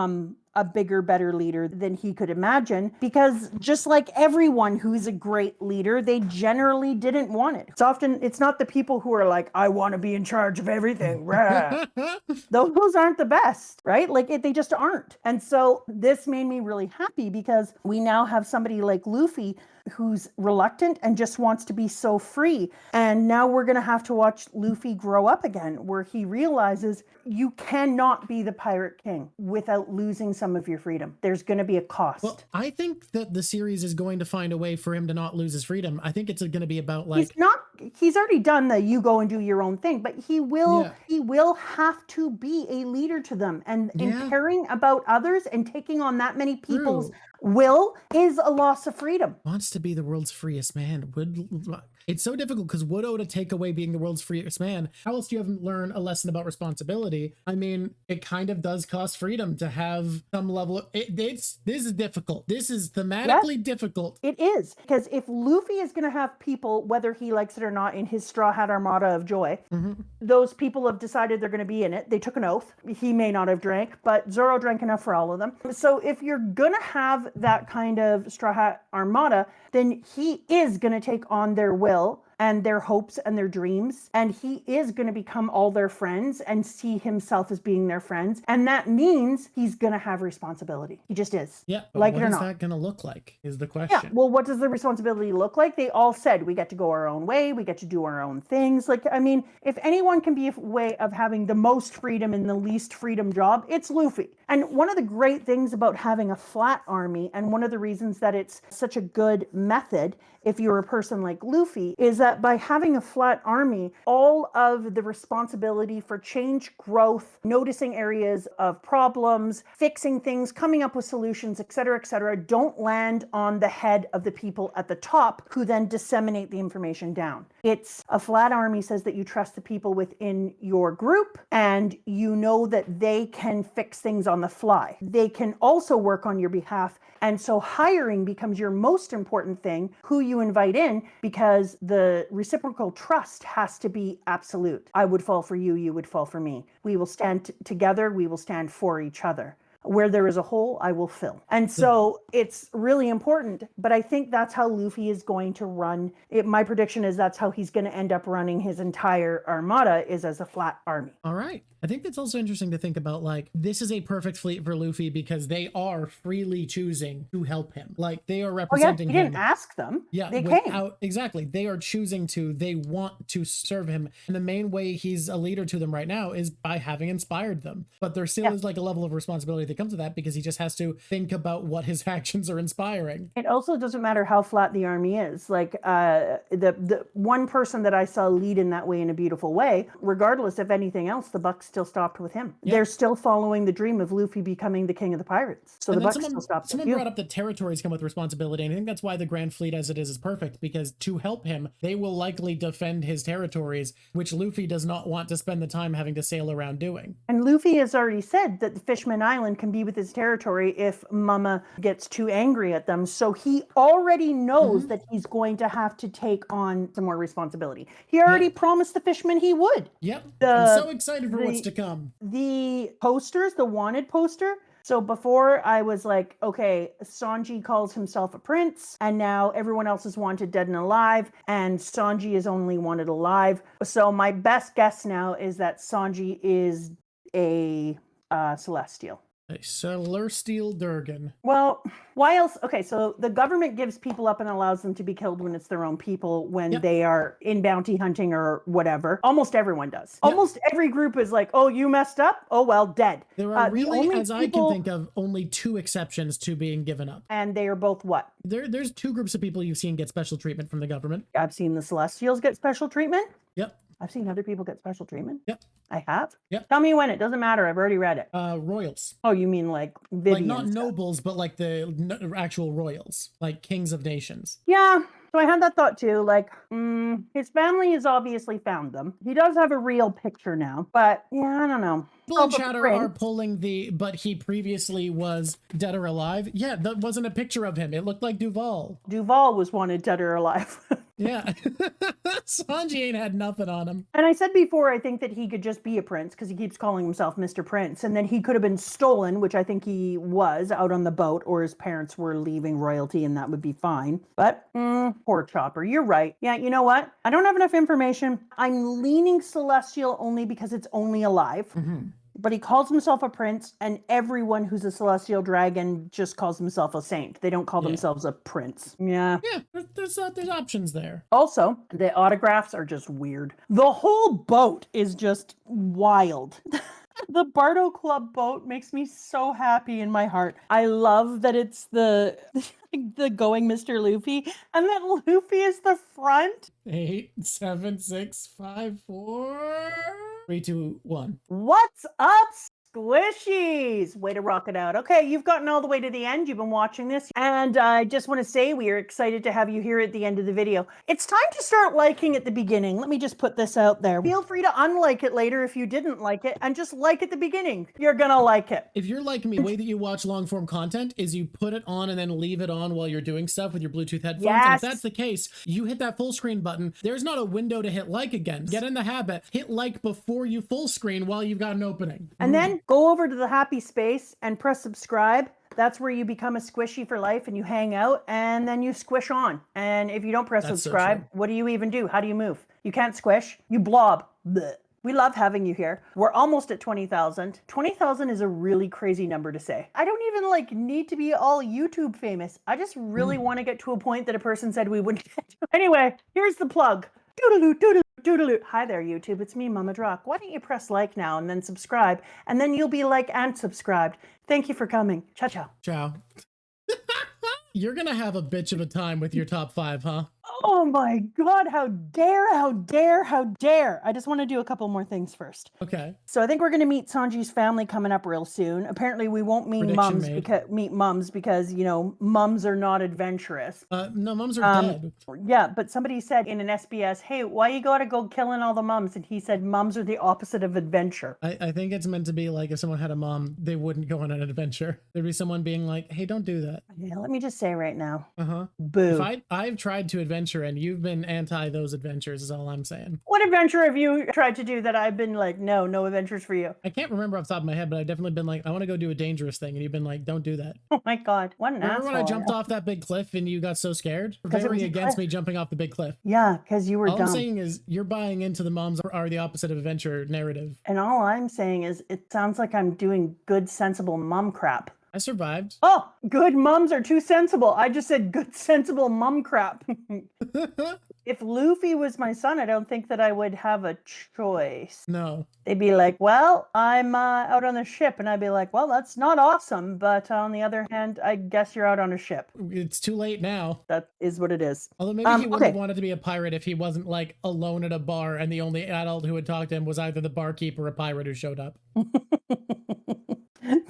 a bigger, better leader than he could imagine, because just like everyone who's a great leader, they generally didn't want it. It's not the people who are like, I want to be in charge of everything. Those aren't the best, right? Like they just aren't. And so this made me really happy because we now have somebody like Luffy who's reluctant and just wants to be so free. And now we're going to have to watch Luffy grow up again, where he realizes you cannot be the pirate king without losing some of your freedom. There's going to be a cost. Well, I think that the series is going to find a way for him to not lose his freedom. I think it's going to be about like... He's already done the you go and do your own thing, but he will have to be a leader to them. And caring about others and taking on that many people's will is a loss of freedom. Wants to be the world's freest man. It's so difficult because would Oda take away being the world's freest man? How else do you have learn a lesson about responsibility? I mean, it kind of does cost freedom to have some level of this is difficult. This is thematically difficult. It is, because if Luffy is going to have people, whether he likes it or not, in his Straw Hat Armada of joy, those people have decided they're going to be in it. They took an oath. He may not have drank, but Zoro drank enough for all of them. So if you're going to have that kind of Straw Hat Armada, then he is going to take on their will and their hopes and their dreams, and he is going to become all their friends and see himself as being their friends, and that means he's going to have responsibility. He just is. Yeah, but like what it or is not. that going to look like is the question. Yeah, well, what does the responsibility look like? They all said we get to go our own way, we get to do our own things. Like, I mean, if anyone can be a way of having the most freedom in the least freedom job, it's Luffy. And one of the great things about having a flat army, and one of the reasons that it's such a good method if you're a person like Luffy, is that by having a flat army, all of the responsibility for change, growth, noticing areas of problems, fixing things, coming up with solutions, etc., don't land on the head of the people at the top who then disseminate the information down. It's a flat army says that you trust the people within your group and you know that they can fix things on the fly. They can also work on your behalf. And so hiring becomes your most important thing, who you invite in, because the reciprocal trust has to be absolute. I would fall for you, you would fall for me. We will stand together, we will stand for each other. where there is a hole, I will fill. And so it's really important, but I think that's how Luffy is going to run. My prediction is that's how he's going to end up running his entire armada, is as a flat army. All right. I think that's also interesting to think about, like, this is a perfect fleet for Luffy because they are freely choosing to help him. Like, they are representing he didn't ask them. Yeah, they came. Exactly. They are choosing to, they want to serve him. And the main way he's a leader to them right now is by having inspired them. But there still is like a level of responsibility that comes with that because he just has to think about what his actions are inspiring. It also doesn't matter how flat the army is. Like the one person that I saw lead in that way in a beautiful way, regardless of anything else, the Bucks still stopped with him. They're still following the dream of Luffy becoming the king of the pirates. So the Bucks still stopped. Someone brought up that territories come with responsibility, and I think that's why the Grand Fleet as it is perfect, because to help him, they will likely defend his territories, which Luffy does not want to spend the time having to sail around doing. And Luffy has already said that the Fishman Island can be with his territory if Mama gets too angry at them. So he already knows that he's going to have to take on some more responsibility. He already promised the Fishman he would. Yep. I'm so excited for what's to come. The posters, the wanted poster. So before I was like, okay, Sanji calls himself a prince, and now everyone else is wanted dead and alive, and Sanji is only wanted alive. So my best guess now is that Sanji is a Celestial. A Celestial Durgan. Well, why else? Okay, so the government gives people up and allows them to be killed when it's their own people, when they are in bounty hunting or whatever. Almost everyone does. Almost every group is like, oh, you messed up? Oh, well, dead. There are really, as I can think of, only 2 exceptions to being given up. And they are both what? There's 2 groups of people you've seen get special treatment from the government. I've seen the Celestials get special treatment. Yep. I've seen other people get special treatment. Yep. I have? Yep. Tell me when. It doesn't matter. I've already read it. Royals. Oh, you mean like Vivian? Like not nobles, but like the actual royals, like kings of nations. Yeah. So I had that thought too. Like, his family has obviously found them. He does have a real picture now, but yeah, I don't know. People in chatter are pulling but he previously was dead or alive. Yeah, that wasn't a picture of him. It looked like Duval. Duval was wanted dead or alive. Yeah. Sanji ain't had nothing on him. And I said before, I think that he could just be a prince because he keeps calling himself Mr. Prince. And then he could have been stolen, which I think he was out on the boat, or his parents were leaving royalty and that would be fine. But poor Chopper, you're right. Yeah, you know what? I don't have enough information. I'm leaning Celestial only because it's only alive. But he calls himself a prince, and everyone who's a celestial dragon just calls himself a saint. They don't call themselves a prince. Yeah. Yeah, there's options there. Also, the autographs are just weird. The whole boat is just wild. The Bardo Club boat makes me so happy in my heart. I love that it's the going Mr. Luffy, and that Luffy is the front. 8, 7, 6, 5, 4, 3, 2, 1. What's up, squishies? Way to rock it out. Okay, you've gotten all the way to the end. You've been watching this. And I just want to say we are excited to have you here at the end of the video. It's time to start liking at the beginning. Let me just put this out there. Feel free to unlike it later if you didn't like it, and just like at the beginning. You're gonna like it. If you're like me, the way that you watch long form content is you put it on and then leave it on while you're doing stuff with your Bluetooth headphones. Yes. And if that's the case, you hit that full screen button. There's not a window to hit like again. Get in the habit. Hit like before you full screen while you've got an opening. And then go over to the happy space and press subscribe. That's where you become a squishy for life and you hang out and then you squish on. And if you don't press subscribe, what do you even do? How do you move? You can't squish. You blob. Blech. We love having you here. We're almost at 20,000. 20,000 is a really crazy number to say. I don't even need to be all YouTube famous. I just really want to get to a point that a person said we wouldn't get to. Anyway, here's the plug. Doodaloo, doodaloo. Doodaloo. Hi there, YouTube. It's me, Mama Drawk. Why don't you press like now and then subscribe, and then you'll be like and subscribed. Thank you for coming. Ciao, ciao. Ciao. You're gonna have a bitch of a time with your top 5, huh? Oh my God, how dare, how dare, how dare. I just want to do a couple more things first. Okay. So I think we're going to meet Sanji's family coming up real soon. Apparently we won't meet mums because, you know, mums are not adventurous. No, mums are dead. Yeah, but somebody said in an SBS, hey, why you gotta go killing all the mums? And he said mums are the opposite of adventure. I think it's meant to be like if someone had a mom, they wouldn't go on an adventure. There'd be someone being like, hey, don't do that. Yeah, let me just say right now. Uh-huh. Boo. If I've tried to adventure adventure, and you've been anti those adventures, is all I'm saying. What adventure have you tried to do that I've been like, no adventures for you? I can't remember off the top of my head, but I've definitely been like, I want to go do a dangerous thing, and you've been like, don't do that. Oh my God, what an Remember asshole. when I jumped off that big cliff and you got so scared? Very against me jumping off the big cliff. Yeah, because you were all dumb. I'm saying is you're buying into the moms are the opposite of adventure narrative. And all I'm saying is it sounds like I'm doing good, sensible mom crap. I survived. Oh, good mums are too sensible. I just said good, sensible mum crap. If Luffy was my son, I don't think that I would have a choice. No. They'd be like, well, I'm out on the ship. And I'd be like, well, that's not awesome. But on the other hand, I guess you're out on a ship. It's too late now. That is what it is. Although maybe he wouldn't have wanted to be a pirate if he wasn't like alone at a bar and the only adult who would talk to him was either the barkeep or a pirate who showed up.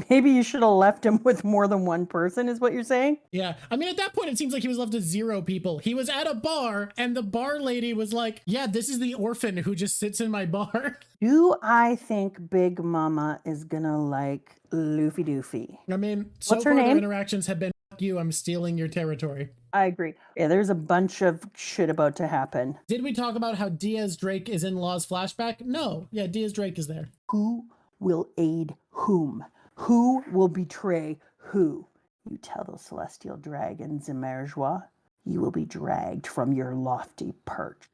Maybe you should have left him with more than one person, is what you're saying? Yeah. I mean, at that point, it seems like he was left with 0 people. He was at a bar and the bar lady was like, yeah, this is the orphan who just sits in my bar. Do I think Big Mama is gonna like Luffy Doofy? I mean, so What's her far their name? interactions have been, fuck you, I'm stealing your territory. I agree. Yeah, there's a bunch of shit about to happen. Did we talk about how Diaz Drake is in Law's flashback? No. Yeah, Diaz Drake is there. Who will aid whom? Who will betray who? You tell those celestial dragons, Emergeois, you will be dragged from your lofty perch.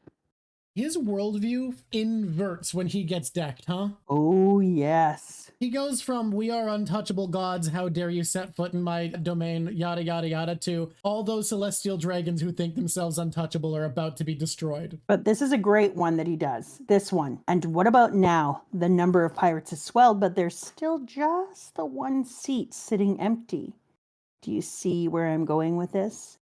His worldview inverts when he gets decked, huh? Oh, yes. He goes from, we are untouchable gods, how dare you set foot in my domain, yada, yada, yada, to all those celestial dragons who think themselves untouchable are about to be destroyed. But this is a great one that he does, this one. And what about now? The number of pirates has swelled, but there's still just the one seat sitting empty. Do you see where I'm going with this?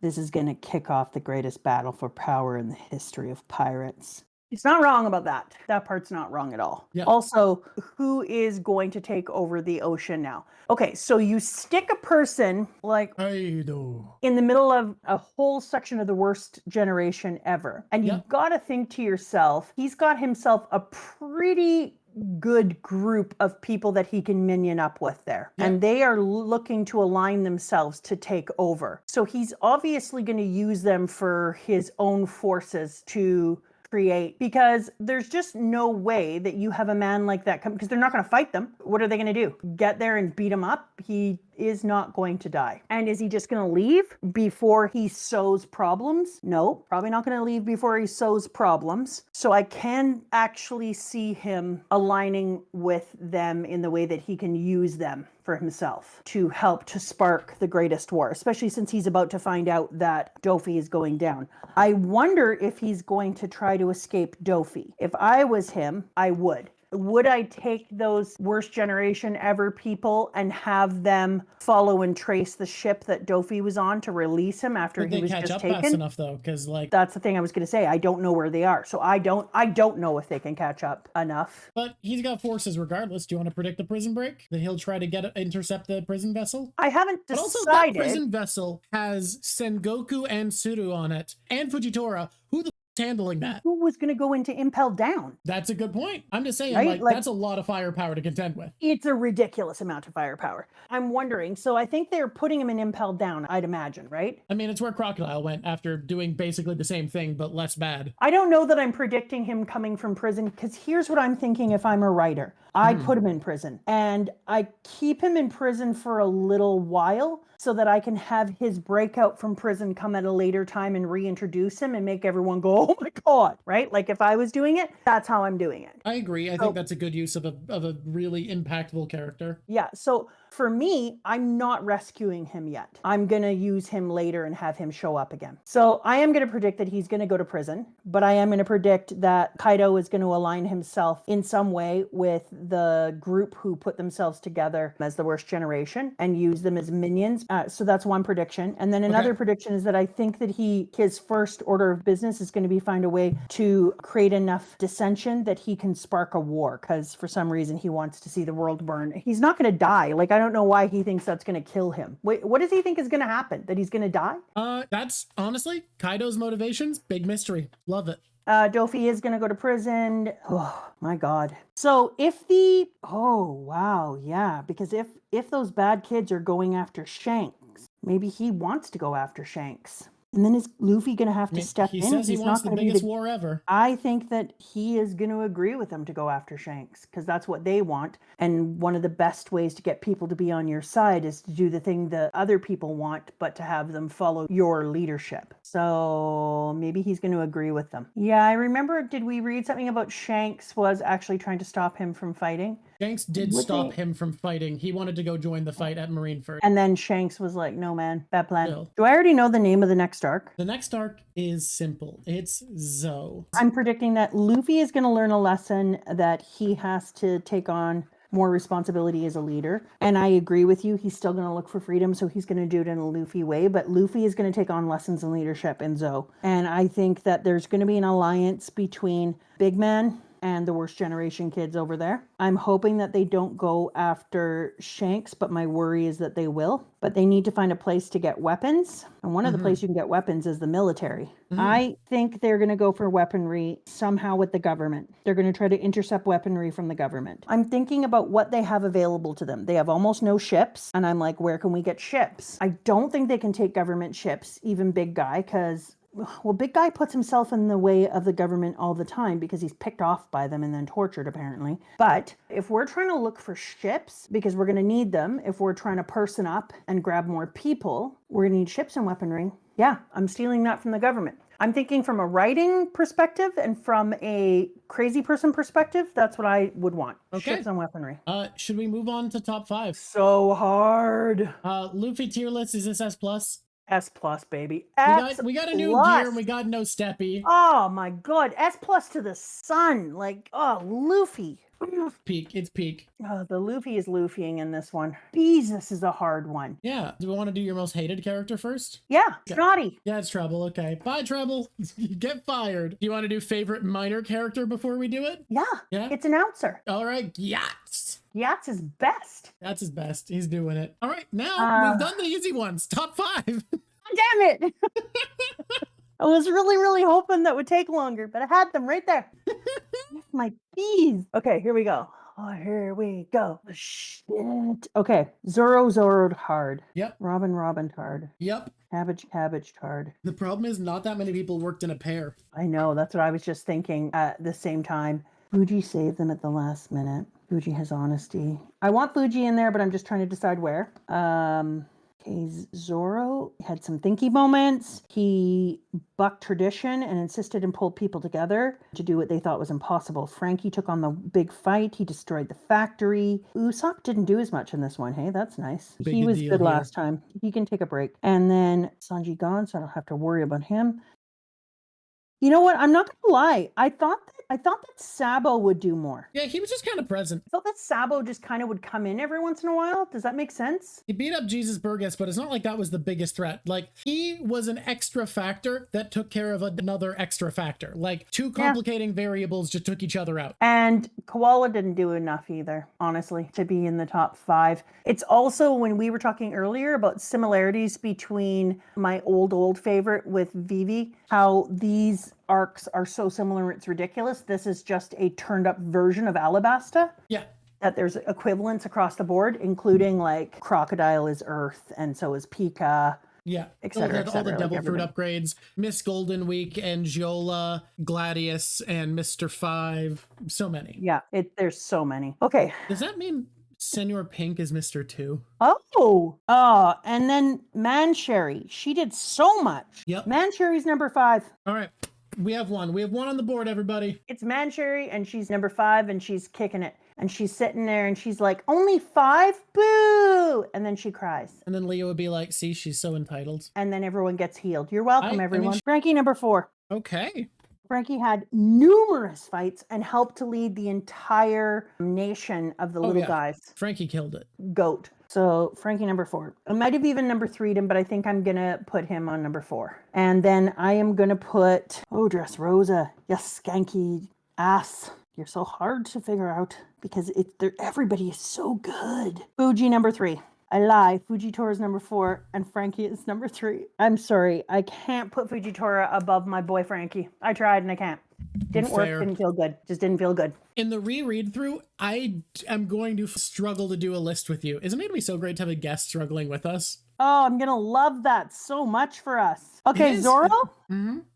This is going to kick off the greatest battle for power in the history of pirates. It's not wrong about that. That part's not wrong at all. Yeah. Also, who is going to take over the ocean now? Okay, so you stick a person like in the middle of a whole section of the worst generation ever. And you've got to think to yourself, he's got himself a pretty good group of people that he can minion up with there. And they are looking to align themselves to take over. So he's obviously going to use them for his own forces to create, because there's just no way that you have a man like that come, because they're not going to fight them. What are they going to do? Get there and beat him up? He is not going to die. And is he just going to leave before he sows problems? No, probably not going to leave before he sows problems. So I can actually see him aligning with them in the way that he can use them for himself to help to spark the greatest war, especially since he's about to find out that Dofi is going down. I wonder if he's going to try to escape Dofi. If I was him, I would. Would I take those worst generation ever people and have them follow and trace the ship that Dofi was on to release him after he was just taken? They catch up fast enough though, because like that's the thing I was going to say. I don't know where they are, so I don't know if they can catch up enough. But he's got forces regardless. Do you want to predict the prison break? That he'll try to intercept the prison vessel? I haven't decided. But also that prison vessel has Sengoku and Suru on it, and Fujitora. Who the handling that? Who was going to go into Impel Down? That's a good point. I'm just saying, right? like that's a lot of firepower to contend with. It's a ridiculous amount of firepower. I'm wondering, so I think they're putting him in Impel Down, I'd imagine, right? I mean, it's where Crocodile went after doing basically the same thing, but less bad. I don't know that I'm predicting him coming from prison, because here's what I'm thinking if I'm a writer. I'd put him in prison, and I keep him in prison for a little while so that I can have his breakout from prison come at a later time and reintroduce him and make everyone go, oh my God, right? Like if I was doing it, that's how I'm doing it. I agree. I think that's a good use of a really impactful character. Yeah. So for me, I'm not rescuing him yet. I'm going to use him later and have him show up again. So I am going to predict that he's going to go to prison, but I am going to predict that Kaido is going to align himself in some way with the group who put themselves together as the worst generation and use them as minions. So that's one prediction. And then another prediction is that I think that his first order of business is going to be find a way to create enough dissension that he can spark a war, because for some reason he wants to see the world burn. He's not going to die. Like, I don't know why he thinks that's going to kill him. Wait, what does he think is going to happen? That he's going to die? That's honestly Kaido's motivations. Big mystery. Love it. Dofi is going to go to prison. Oh my God. So because if those bad kids are going after Shanks, maybe he wants to go after Shanks. And then is Luffy going to have I to mean, step he in? says he He's wants not the going to be biggest the. war ever. I think that he is going to agree with them to go after Shanks because that's what they want. And one of the best ways to get people to be on your side is to do the thing that other people want, but to have them follow your leadership. So maybe he's going to agree with them. Yeah, I remember, did we read something about Shanks was actually trying to stop him from fighting? Shanks did stop him from fighting. He wanted to go join the fight at Marineford. And then Shanks was like, no, man, bad plan. Still. Do I already know the name of the next arc? The next arc is simple. It's Zo. I'm predicting that Luffy is going to learn a lesson that he has to take on more responsibility as a leader. And I agree with you. He's still going to look for freedom, so he's going to do it in a Luffy way. But Luffy is going to take on lessons in leadership in Zo. And I think that there's going to be an alliance between Big Man and the worst generation kids over there. I'm hoping that they don't go after Shanks, but my worry is that they will. But they need to find a place to get weapons. And one of the places you can get weapons is the military. I think they're going to go for weaponry somehow with the government. They're going to try to intercept weaponry from the government. I'm thinking about what they have available to them. They have almost no ships. And I'm like, where can we get ships? I don't think they can take government ships, even Big Guy, because well, Big Guy puts himself in the way of the government all the time because he's picked off by them and then tortured, apparently. But if we're trying to look for ships, because we're going to need them, if we're trying to person up and grab more people, we're going to need ships and weaponry. Yeah, I'm stealing that from the government. I'm thinking from a writing perspective and from a crazy person perspective, that's what I would want. Okay. Ships and weaponry. Should we move on to top 5? So hard. Luffy tier list, is this S+? S+, baby. We got a new gear and we got no Steppy. Oh my god, S+ to the sun. Like, oh, Luffy. Peak, it's peak. Oh, the Luffy is Luffying in this one. Bees, this is a hard one. Yeah. Do we want to do your most hated character first? Yeah, Okay. Snotty. Yeah, it's Treble. Okay. Bye, Treble. Get fired. Do you want to do favorite minor character before we do it? Yeah, Yeah? it's announcer. All right. Yachts. Yats is best. That's his best. He's doing it. All right. Now we've done the easy ones. Top 5. Damn it. I was really, really hoping that would take longer, but I had them right there. My bees. Okay, here we go. Oh, here we go. Shit. Okay, Zoro'd hard. Yep. Robin hard. Yep. Cabbage hard. The problem is not that many people worked in a pair. I know. That's what I was just thinking at the same time. Fuji saved them at the last minute. Fuji has honesty. I want Fuji in there, but I'm just trying to decide where. Okay, Zoro had some thinky moments. He bucked tradition and insisted and pulled people together to do what they thought was impossible. Frankie took on the big fight. He destroyed the factory. Usopp didn't do as much in this one. Hey, that's nice. He was good last time. He can take a break. And then Sanji gone, so I don't have to worry about him. You know what? I'm not going to lie. I thought that Sabo would do more. Yeah, he was just kind of present. I thought that Sabo just kind of would come in every once in a while. Does that make sense? He beat up Jesus Burgess, but it's not like that was the biggest threat. Like, he was an extra factor that took care of another extra factor. Like, two complicating variables just took each other out. And Koala didn't do enough either, honestly, to be in the top 5. It's also, when we were talking earlier about similarities between my old favorite with Vivi, how these arcs are so similar it's ridiculous. This is just a turned up version of Alabasta. Yeah. That there's equivalents across the board, including like Crocodile is Earth, and so is Pica. Yeah, et cetera, all the Devil like Fruit upgrades. Miss Golden Week, Angiola, Gladius, and Mr. 5. So many. Yeah, there's so many. Okay. Does that mean Senor Pink is Mr. 2? Oh, and then Mansherry. She did so much. Yep. Mansherry's number 5. All right. We have one. We have one on the board, everybody. It's Mansherry, and she's number 5, and she's kicking it. And she's sitting there, and she's like, only 5? Boo! And then she cries. And then Leo would be like, see, she's so entitled. And then everyone gets healed. You're welcome, everyone. Frankie, number 4. Okay. Frankie had numerous fights and helped to lead the entire nation of the little guys. Frankie killed it. Goat. So Frankie, number 4. I might have even number 3'd him, but I think I'm going to put him on number 4. And then I am going to put, Dressrosa. Yes, skanky ass. You're so hard to figure out because everybody is so good. Fuji, number 3. I lie. Fujitora is number 4 and Frankie is number 3. I'm sorry. I can't put Fujitora above my boy Frankie. I tried and I can't. Didn't work. Didn't feel good. Just didn't feel good. In the reread through, I am going to struggle to do a list with you. Isn't it going to be so great to have a guest struggling with us? Oh, I'm gonna love that so much for us. It Okay, is. Zoro?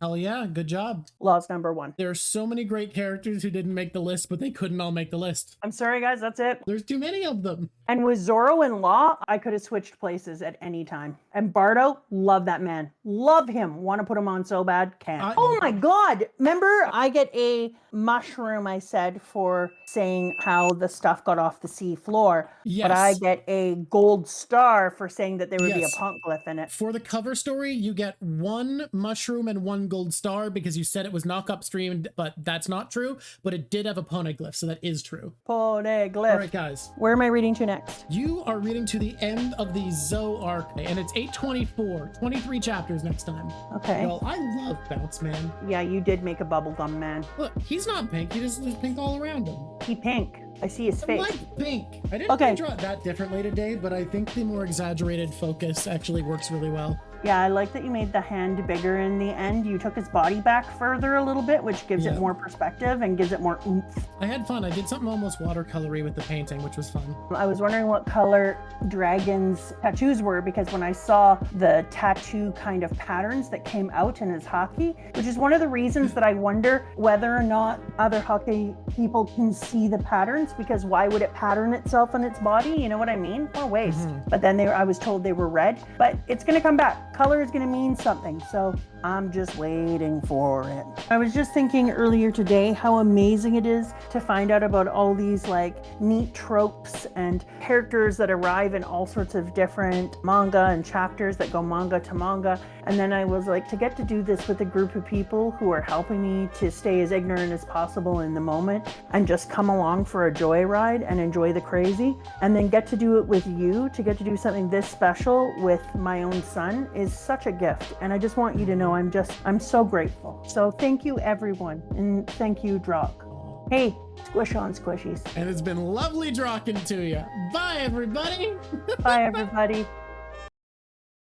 Hell yeah, good job. Lost number 1. There are so many great characters who didn't make the list, but they couldn't all make the list. I'm sorry, guys, that's it. There's too many of them. And with Zoro and Law, I could have switched places at any time. And Bardo, love that man. Love him. Want to put him on so bad, can't. Oh my God. Remember, I get a mushroom, I said, for saying how the stuff got off the sea floor. Yes. But I get a gold star for saying that there would be a Yes. poneglyph in it. For the cover story, you get 1 mushroom and 1 gold star because you said it was knock upstream, but that's not true. But it did have a poneglyph, so that is true. Poneglyph. All right, guys. Where am I reading to next? You are reading to the end of the Zo arc, and it's 824, 23 chapters next time. Okay. Y'all, I love Bounce Man. Yeah, you did make a bubblegum man. Look, he's not pink. He just is pink all around him. He pink. I see his I face. like pink. I didn't Okay. draw it that differently today, but I think the more exaggerated focus actually works really well. Yeah, I like that you made the hand bigger in the end. You took his body back further a little bit, which gives it more perspective and gives it more oomph. I had fun. I did something almost watercolory with the painting, which was fun. I was wondering what color Dragon's tattoos were because when I saw the tattoo kind of patterns that came out in his haki, which is one of the reasons that I wonder whether or not other haki people can see the patterns, because why would it pattern itself on its body? You know what I mean? What a waste. But then I was told they were red, but it's going to come back. Color is going to mean something, so I'm just waiting for it. I was just thinking earlier today how amazing it is to find out about all these like neat tropes and characters that arrive in all sorts of different manga and chapters that go manga to manga. And then I was like, to get to do this with a group of people who are helping me to stay as ignorant as possible in the moment and just come along for a joyride and enjoy the crazy, and then get to do it with you, to get to do something this special with my own son is such a gift. And I just want you to know I'm so grateful. So thank you everyone, and thank you Drawk. Hey, squish on squishies. And it's been lovely talking to you. Bye everybody. Bye everybody.